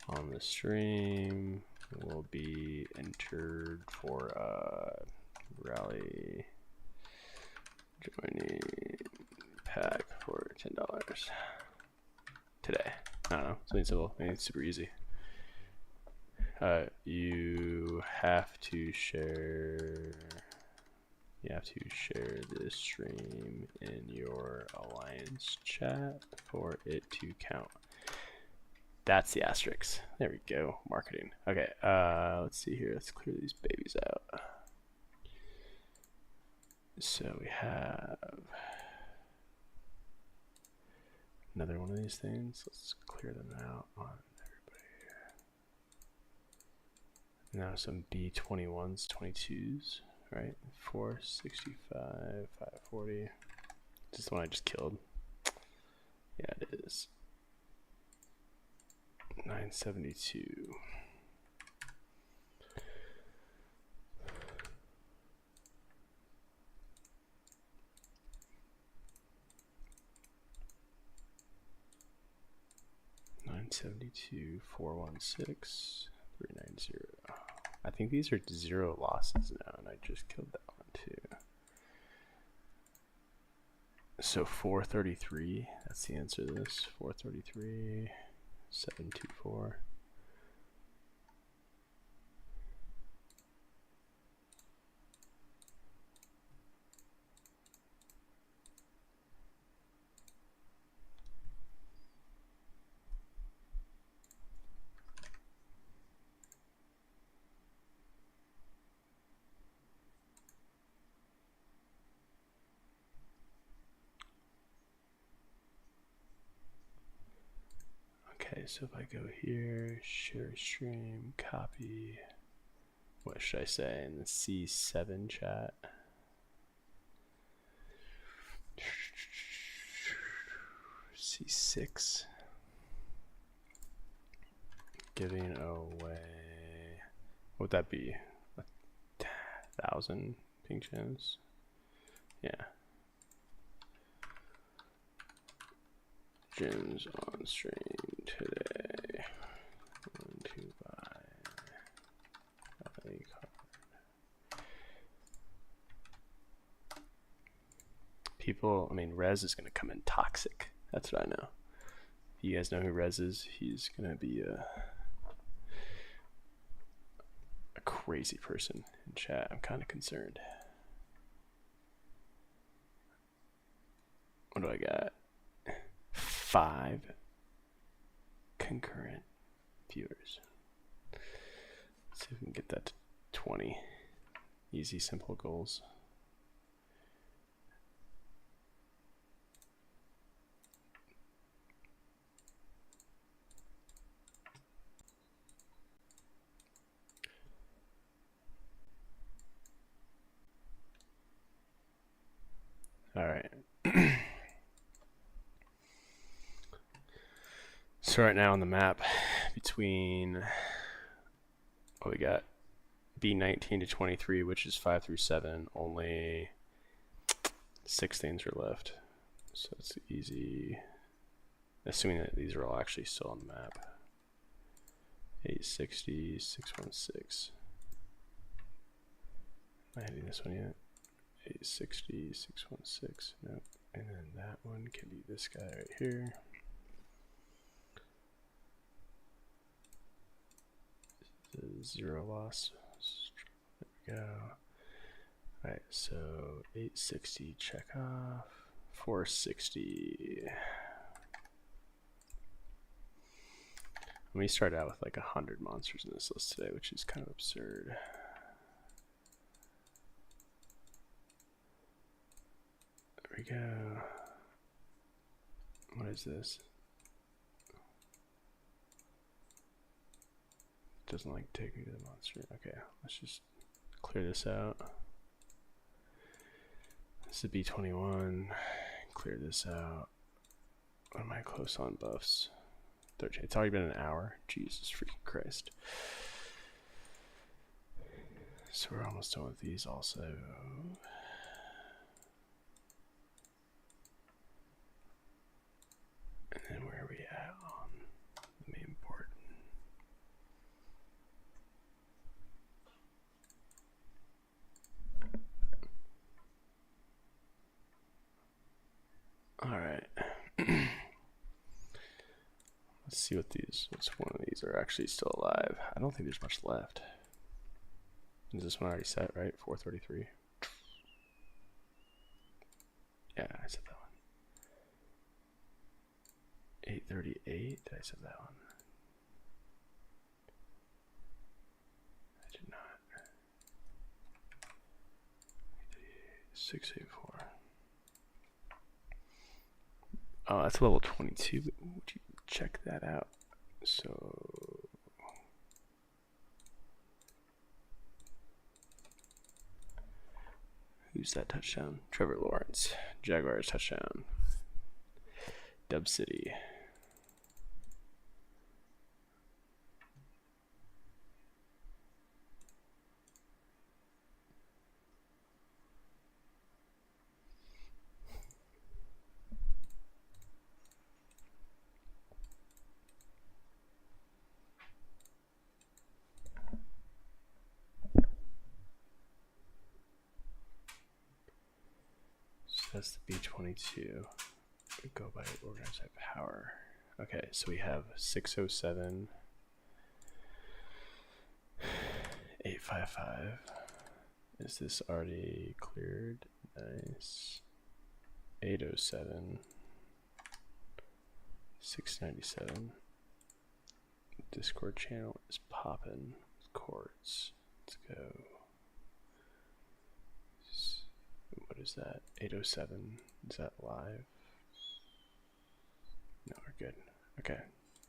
on the stream will be entered for a rally joining pack for $10 today. I don't know, something simple, maybe it's super easy. You have to share this stream in your alliance chat for it to count. That's the asterisk. There we go. Marketing. Okay, let's see here. Let's clear these babies out. So we have another one of these things. Let's clear them out on everybody here. Now some B21s, 22s, right? 465, 540. Is this the one I just killed? Yeah, it is. 972. $972, 416, 390. I think these are 0 losses now, and I just killed that one too. So 433, that's the answer to this. 433, 724. Okay, so if I go here, share stream, copy, what should I say in the C7 chat? C6. Giving away, what would that be? 1,000 pink gems? Yeah. Gems on stream today. Going to buy a card. People, I mean, Rez is going to come in toxic. That's what I know. If you guys know who Rez is, he's going to be a crazy person in chat. I'm kind of concerned. What do I got? 5 concurrent viewers. Let's see if we can get that to 20. Easy, simple goals. All right. So right now on the map, between what we got, B19 to 23, which is 5 through 7, only 6 things are left. So it's easy, assuming that these are all actually still on the map. 860, 616. Am I hitting this one yet? 860, 616. Nope. And then that one can be this guy right here. This is 0 loss. There we go. Alright, so 860 check off, 460. We started out with like 100 monsters in this list today, which is kind of absurd. There we go. What is this? Doesn't like take me to the monster. Okay, let's just clear this out. This is B21. Clear this out. What am I close on buffs? 13. It's already been an hour. Jesus freaking Christ. So we're almost done with these also. And then where are we at on the main board? Alright. Let's see what which one of these are actually still alive. I don't think there's much left. Is this one already set, right? 433. Yeah, I said that one. 838. Did I set that one? I did not. 684. Oh, that's level 22. Would you check that out? So who's that touchdown? Trevor Lawrence. Jaguars touchdown. Dub City. That's the B22. We go by organized by power. Okay, so we have 607, 855. Is this already cleared? Nice. 807, 697. Discord channel is popping. Courts. Let's go. What is that? 807. Is that live? No, we're good. Okay.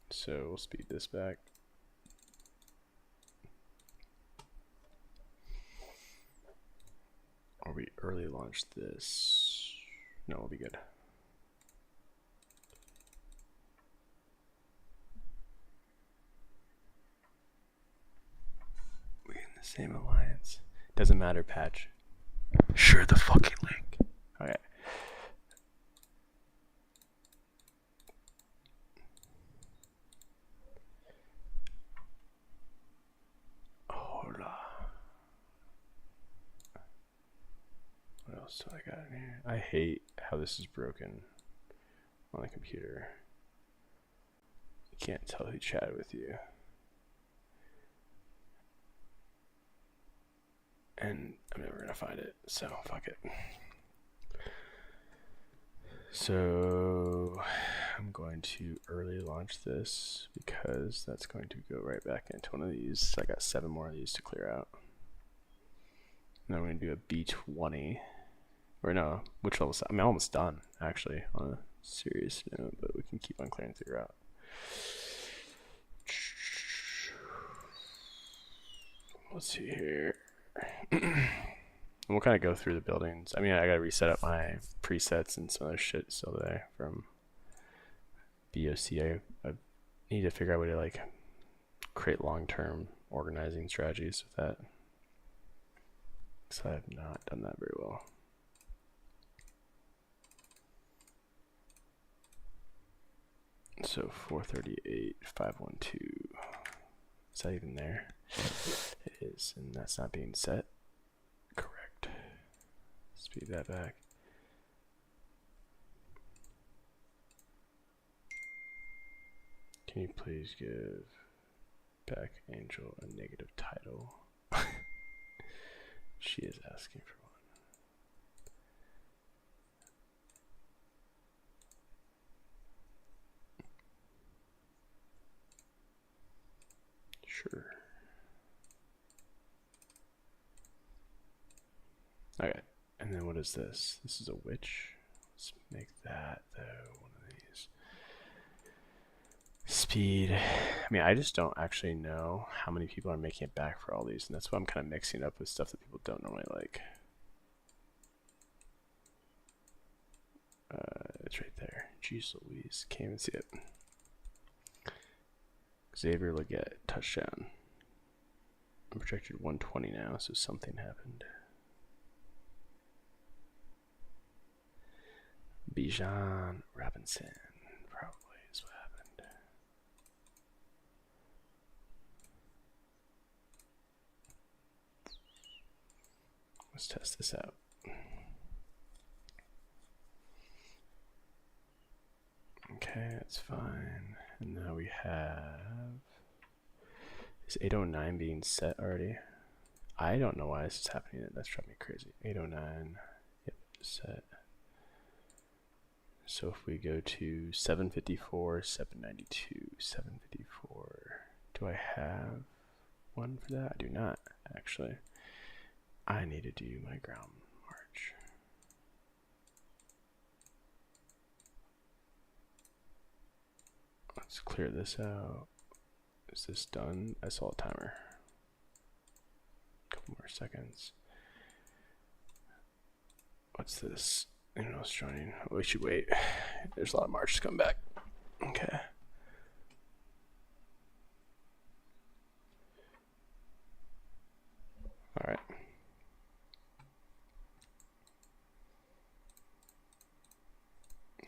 So we'll speed this back. Or we early launch this. No, we'll be good. We're in the same alliance. Doesn't matter, patch. Share the fucking link. Okay. Hola. What else do I got in here? I hate how this is broken on the computer. You can't tell who chatted with you. And I'm never gonna find it, so fuck it. So I'm going to early launch this because that's going to go right back into one of these. I got 7 more of these to clear out. And I'm going to do a B20. Or no, which level? I'm almost done actually on a serious note, but we can keep on clearing through out. Let's see here. And we'll kind of go through the buildings. I mean, I gotta reset up my presets and some other shit still there from BOC. I need to figure out a way to like create long-term organizing strategies with that, because I have not done that very well. So 438, 512. Is that even there? It is, and that's not being set. Correct. Speed that back. Can you please give back Angel a negative title? She is asking for one. Sure. Okay, and then what is this? This is a witch. Let's make that though one of these. Speed. I mean, I just don't actually know how many people are making it back for all these, and that's why I'm kind of mixing it up with stuff that people don't normally like. It's right there. Jeez Louise, can't even see it. Xavier Leggett, touchdown. I'm projected 120 now, so something happened. Bijan Robinson, probably is what happened. Let's test this out. Okay, that's fine. And now we have, is 809 being set already? I don't know why this is happening. That's driving me crazy. 809, yep, set. So if we go to 754, 792, 754, do I have one for that? I do not, actually. I need to do my ground march. Let's clear this out. Is this done? I saw a timer. A couple more seconds. What's this? Anyone else joining? Oh, we should wait. There's a lot of marches coming back. Okay. All right.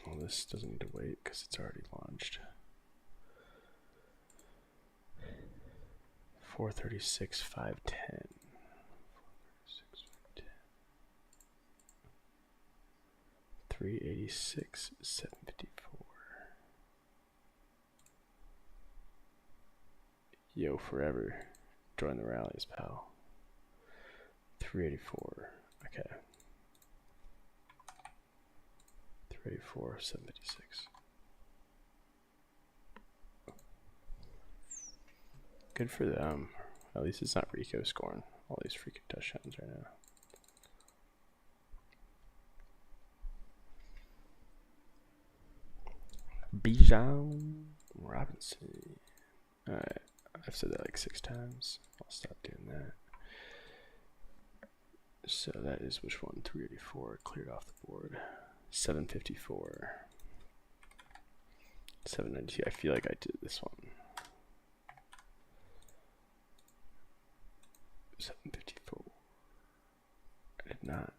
Well, this doesn't need to wait because it's already launched. 436, 510. 436, 510. 386, 754. Yo, forever. Join the rallies, pal. 384. Okay. 384, 756. Good for them. At least it's not Rico scoring all these freaking touchdowns right now. Bijan Robinson. Alright, I've said that like 6 times. I'll stop doing that. So that is which one? 384 cleared off the board. 754. 792. I feel like I did this one. 754. I did not.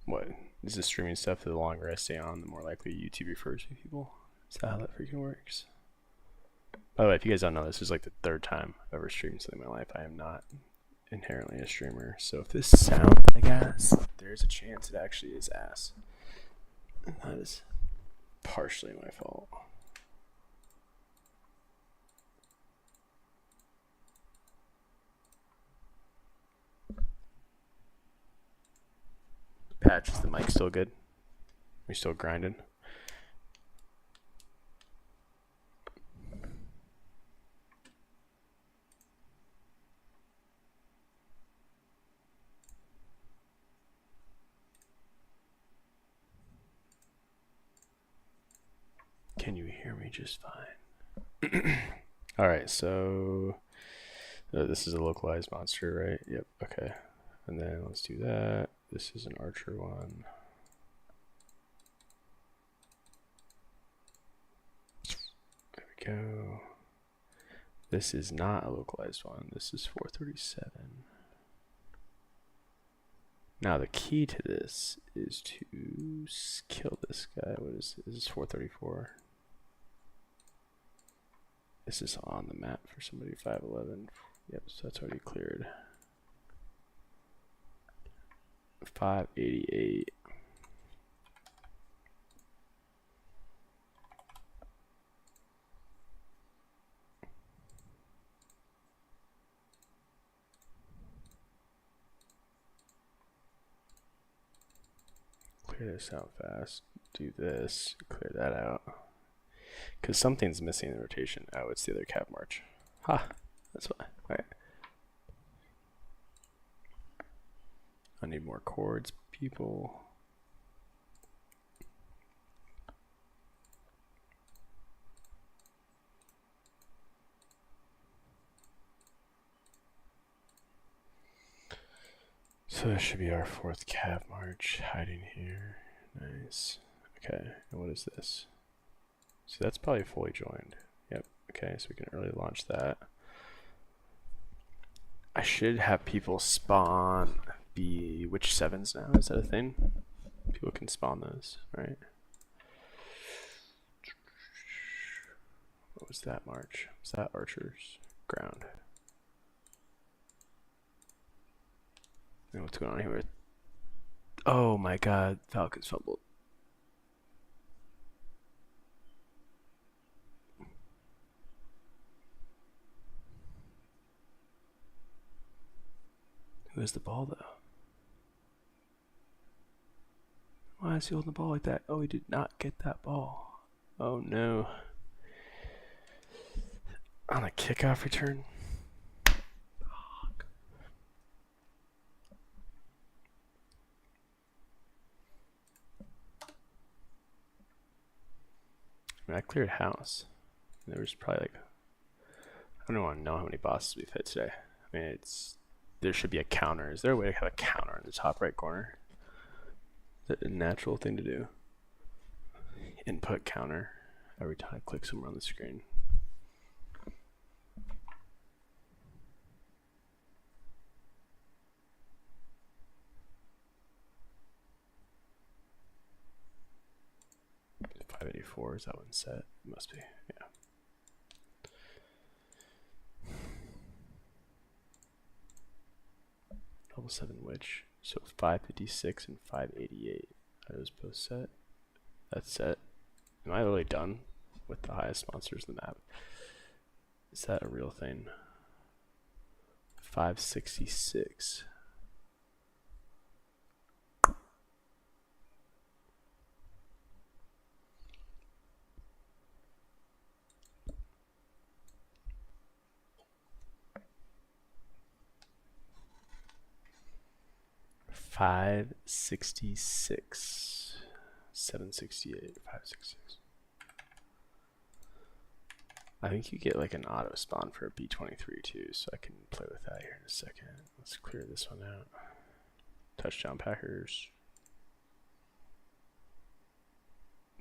What? Is this streaming stuff? The longer I stay on, the more likely YouTube refers me people? Is that how that freaking works? By the way, if you guys don't know, this is like the 3rd time I've ever streamed something in my life. I am not inherently a streamer, so if this sounds like ass, there's a chance it actually is ass. And that is partially my fault. Patch, is the mic still good? We still grinding? Can you hear me just fine? Alright, so this is a localized monster, right? Yep, okay. And then let's do that. This is an archer one. There we go. This is not a localized one. This is 437. Now the key to this is to kill this guy. What is this? This is 434. This is on the map for somebody. 511. Yep, so that's already cleared. 588. clear this out fast. Do this, clear that out. Because something's missing in the rotation. Oh, it's the other cap march. Ha! That's why. Alright. I need more chords, people. So this should be our 4th cap march hiding here. Nice. Okay, and what is this? So that's probably fully joined. Yep. Okay, so we can early launch that. I should have people spawn which 7s now? Is that a thing? People can spawn those, right? What was that march? Was that archers? Ground. And what's going on here? Oh my god, Falcons fumbled. Who has the ball though? Why is he holding the ball like that? Oh, he did not get that ball. Oh no. On a kickoff return? Fuck. I mean, I cleared house. There was probably like, I don't want to know how many bosses we've hit today. I mean, there should be a counter. Is there a way to have a counter in the top right corner? Is that a natural thing to do? Input counter every time I click somewhere on the screen. .584, is that one set? It must be, yeah. Level 7 witch. So 556 and 588. Are those both set? That's set. Am I really done with the highest monsters in the map? Is that a real thing? 566. Five 66, 768, 566. I think you get like an auto spawn for a B23 too, so I can play with that here in a second. Let's clear this one out. Touchdown Packers.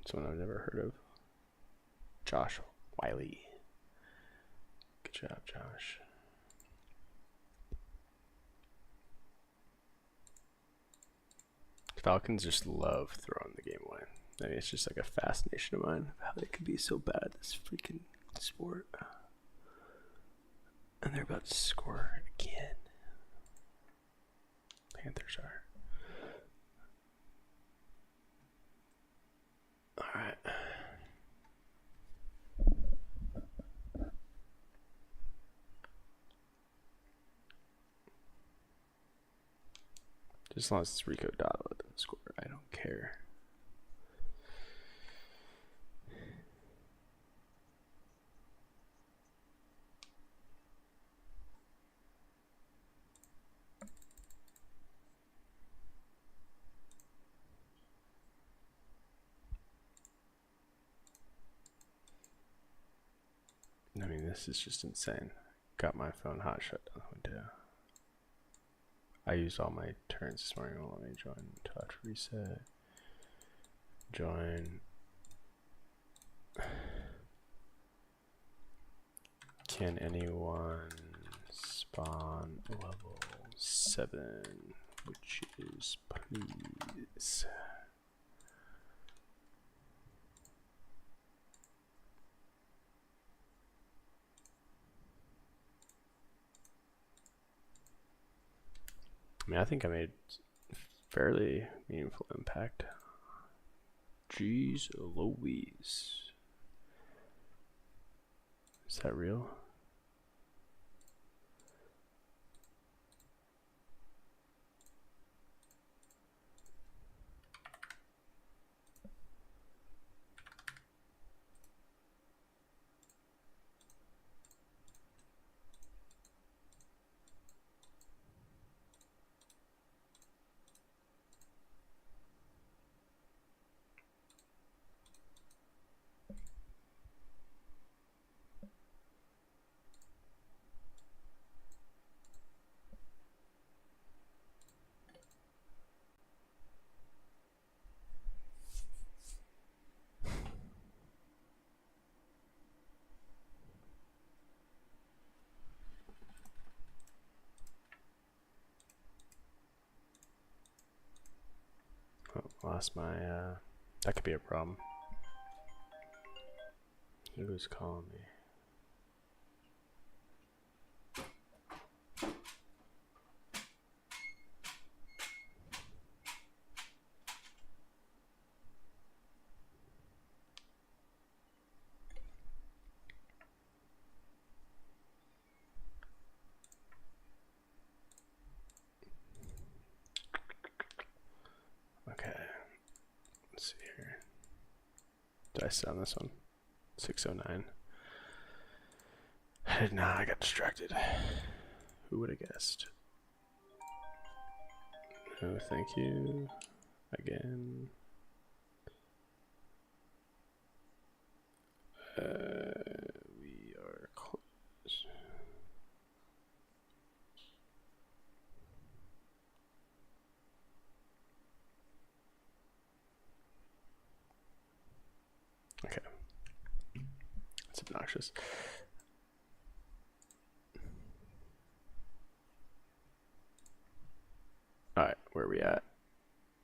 Someone I've never heard of. Josh Wiley. Good job, Josh. Falcons just love throwing the game away. I mean, it's just like a fascination of mine how they can be so bad at this freaking sport. And they're about to score again. Panthers are. Alright. Just as long as it's Rico Dotto that doesn't score, I don't care. I mean, this is just insane. Got my phone hot shut down the window. I used all my turns this morning. Well, let me join, touch, reset, join. Can anyone spawn level 7 witches, please? I mean, I think I made fairly meaningful impact. Jeez Louise. Is that real? Lost my, that could be a problem. Who's calling me? Okay, let's see here. Did I sit on this one? 609. I did not, I got distracted. Who would have guessed? No, thank you. Again. We are close. Okay. It's obnoxious. Alright, where are we at?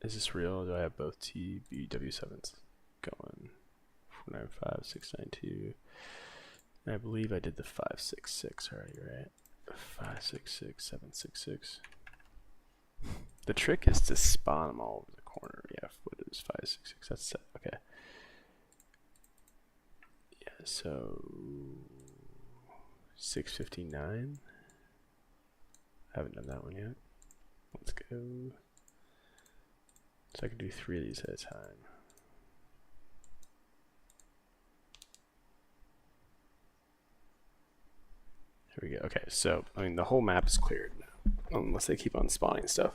Is this real? Do I have both TBW7s going? 495, 692. And I believe I did the 566 already, right? 566, 766. The trick is to spawn them all over the corner. Yeah, what is 566? That's set. Okay. Yeah, so 659. I haven't done that one yet. Let's go. So I can do 3 of these at a time. Here we go. Okay, so I mean the whole map is cleared now, unless they keep on spawning stuff.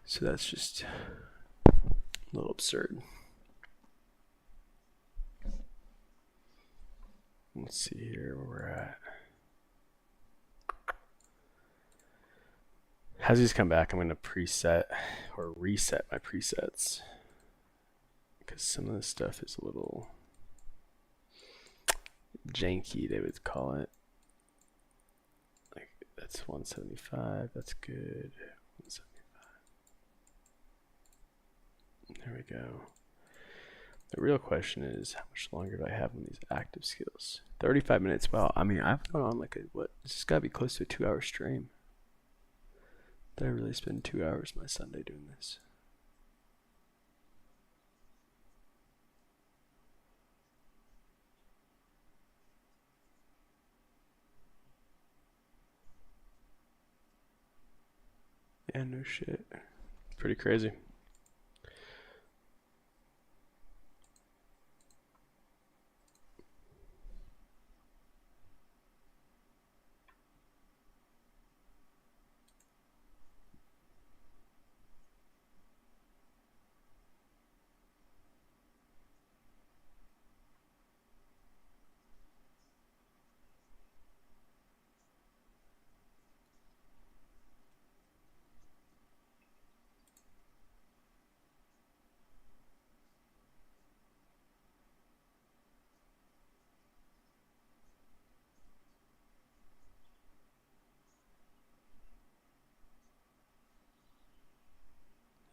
So that's just a little absurd. Let's see here where we're at. As these come back, I'm going to preset or reset my presets because some of this stuff is a little janky, they would call it. Like that's 175. That's good. 175. There we go. The real question is, how much longer do I have on these active skills? 35 minutes. Well, I mean, I've gone on like a, what? This has got to be close to a 2-hour stream. Did I really spend 2 hours my Sunday doing this? Yeah, no shit. Pretty crazy.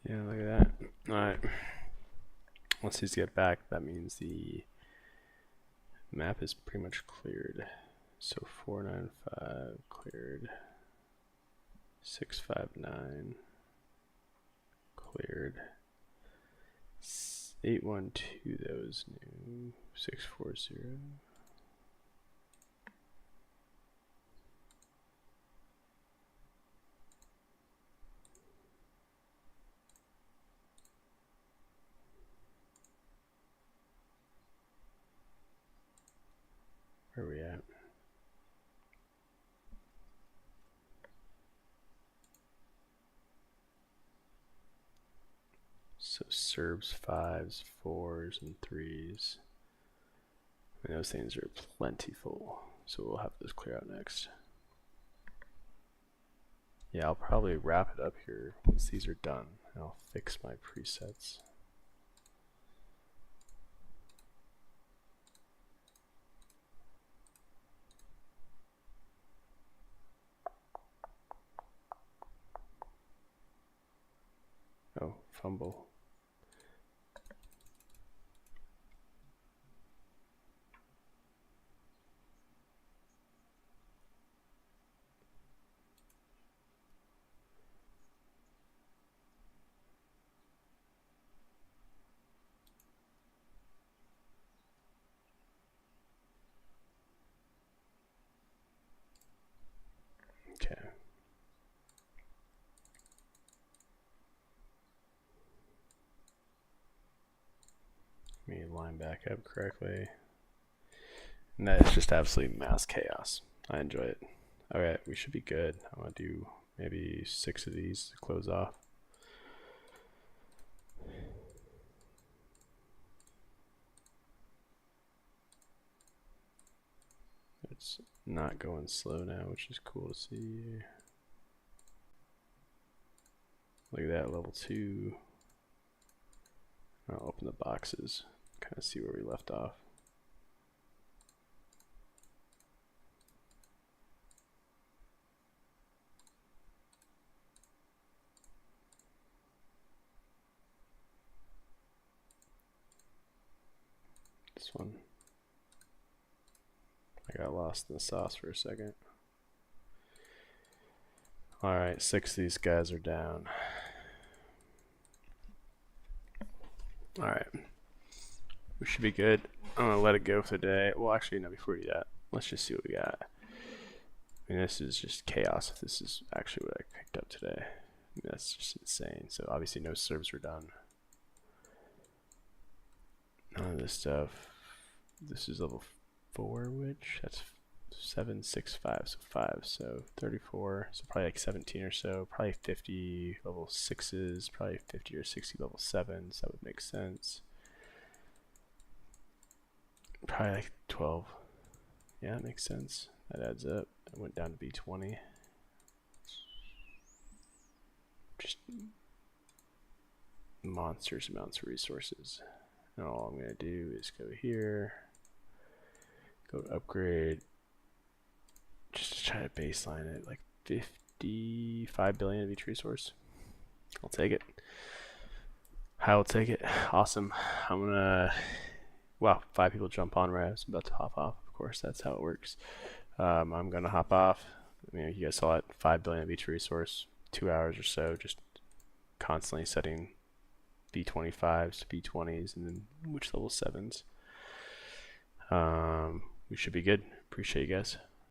Yeah, look at that. Alright. Once these get back, that means the map is pretty much cleared. So 495 cleared. 659 cleared. 812 that was new. 640. Where are we at? So Serbs 5s, 4s, and 3s. And those things are plentiful. So we'll have those clear out next. Yeah, I'll probably wrap it up here once these are done. And I'll fix my presets. Oh, fumble. Okay. Let me line back up correctly. And that is just absolutely mass chaos. I enjoy it. Alright, we should be good. I want to do maybe 6 of these to close off. It's not going slow now, which is cool to see. Look at that, level 2. I'll open the boxes, kind of see where we left off. This one. I got lost in the sauce for a second. Alright, 6 of these guys are down. Alright. We should be good. I'm gonna let it go for today. Well, actually, no, before we do that, let's just see what we got. I mean, this is just chaos if this is actually what I picked up today. I mean, that's just insane. So, obviously, no serves were done. None of this stuff. This is level 4, which that's 7, 6, 5, so 5, so 34, so probably like 17 or so, probably 50 level 6s, probably 50 or 60 level 7s, that would make sense. Probably like 12, yeah, that makes sense, that adds up. I went down to B20. Just monstrous amounts of resources. And all I'm going to do is go here, go to upgrade, just to try to baseline it, like 55 billion of each resource. I'll take it. I will take it. Awesome. I'm gonna, wow, 5 people jump on right as I'm about to hop off. Of course, that's how it works. I'm gonna hop off. I mean, you guys saw it, 5 billion of each resource, 2 hours or so, just constantly setting B25s to B20s and then which level 7s. We should be good. Appreciate you guys.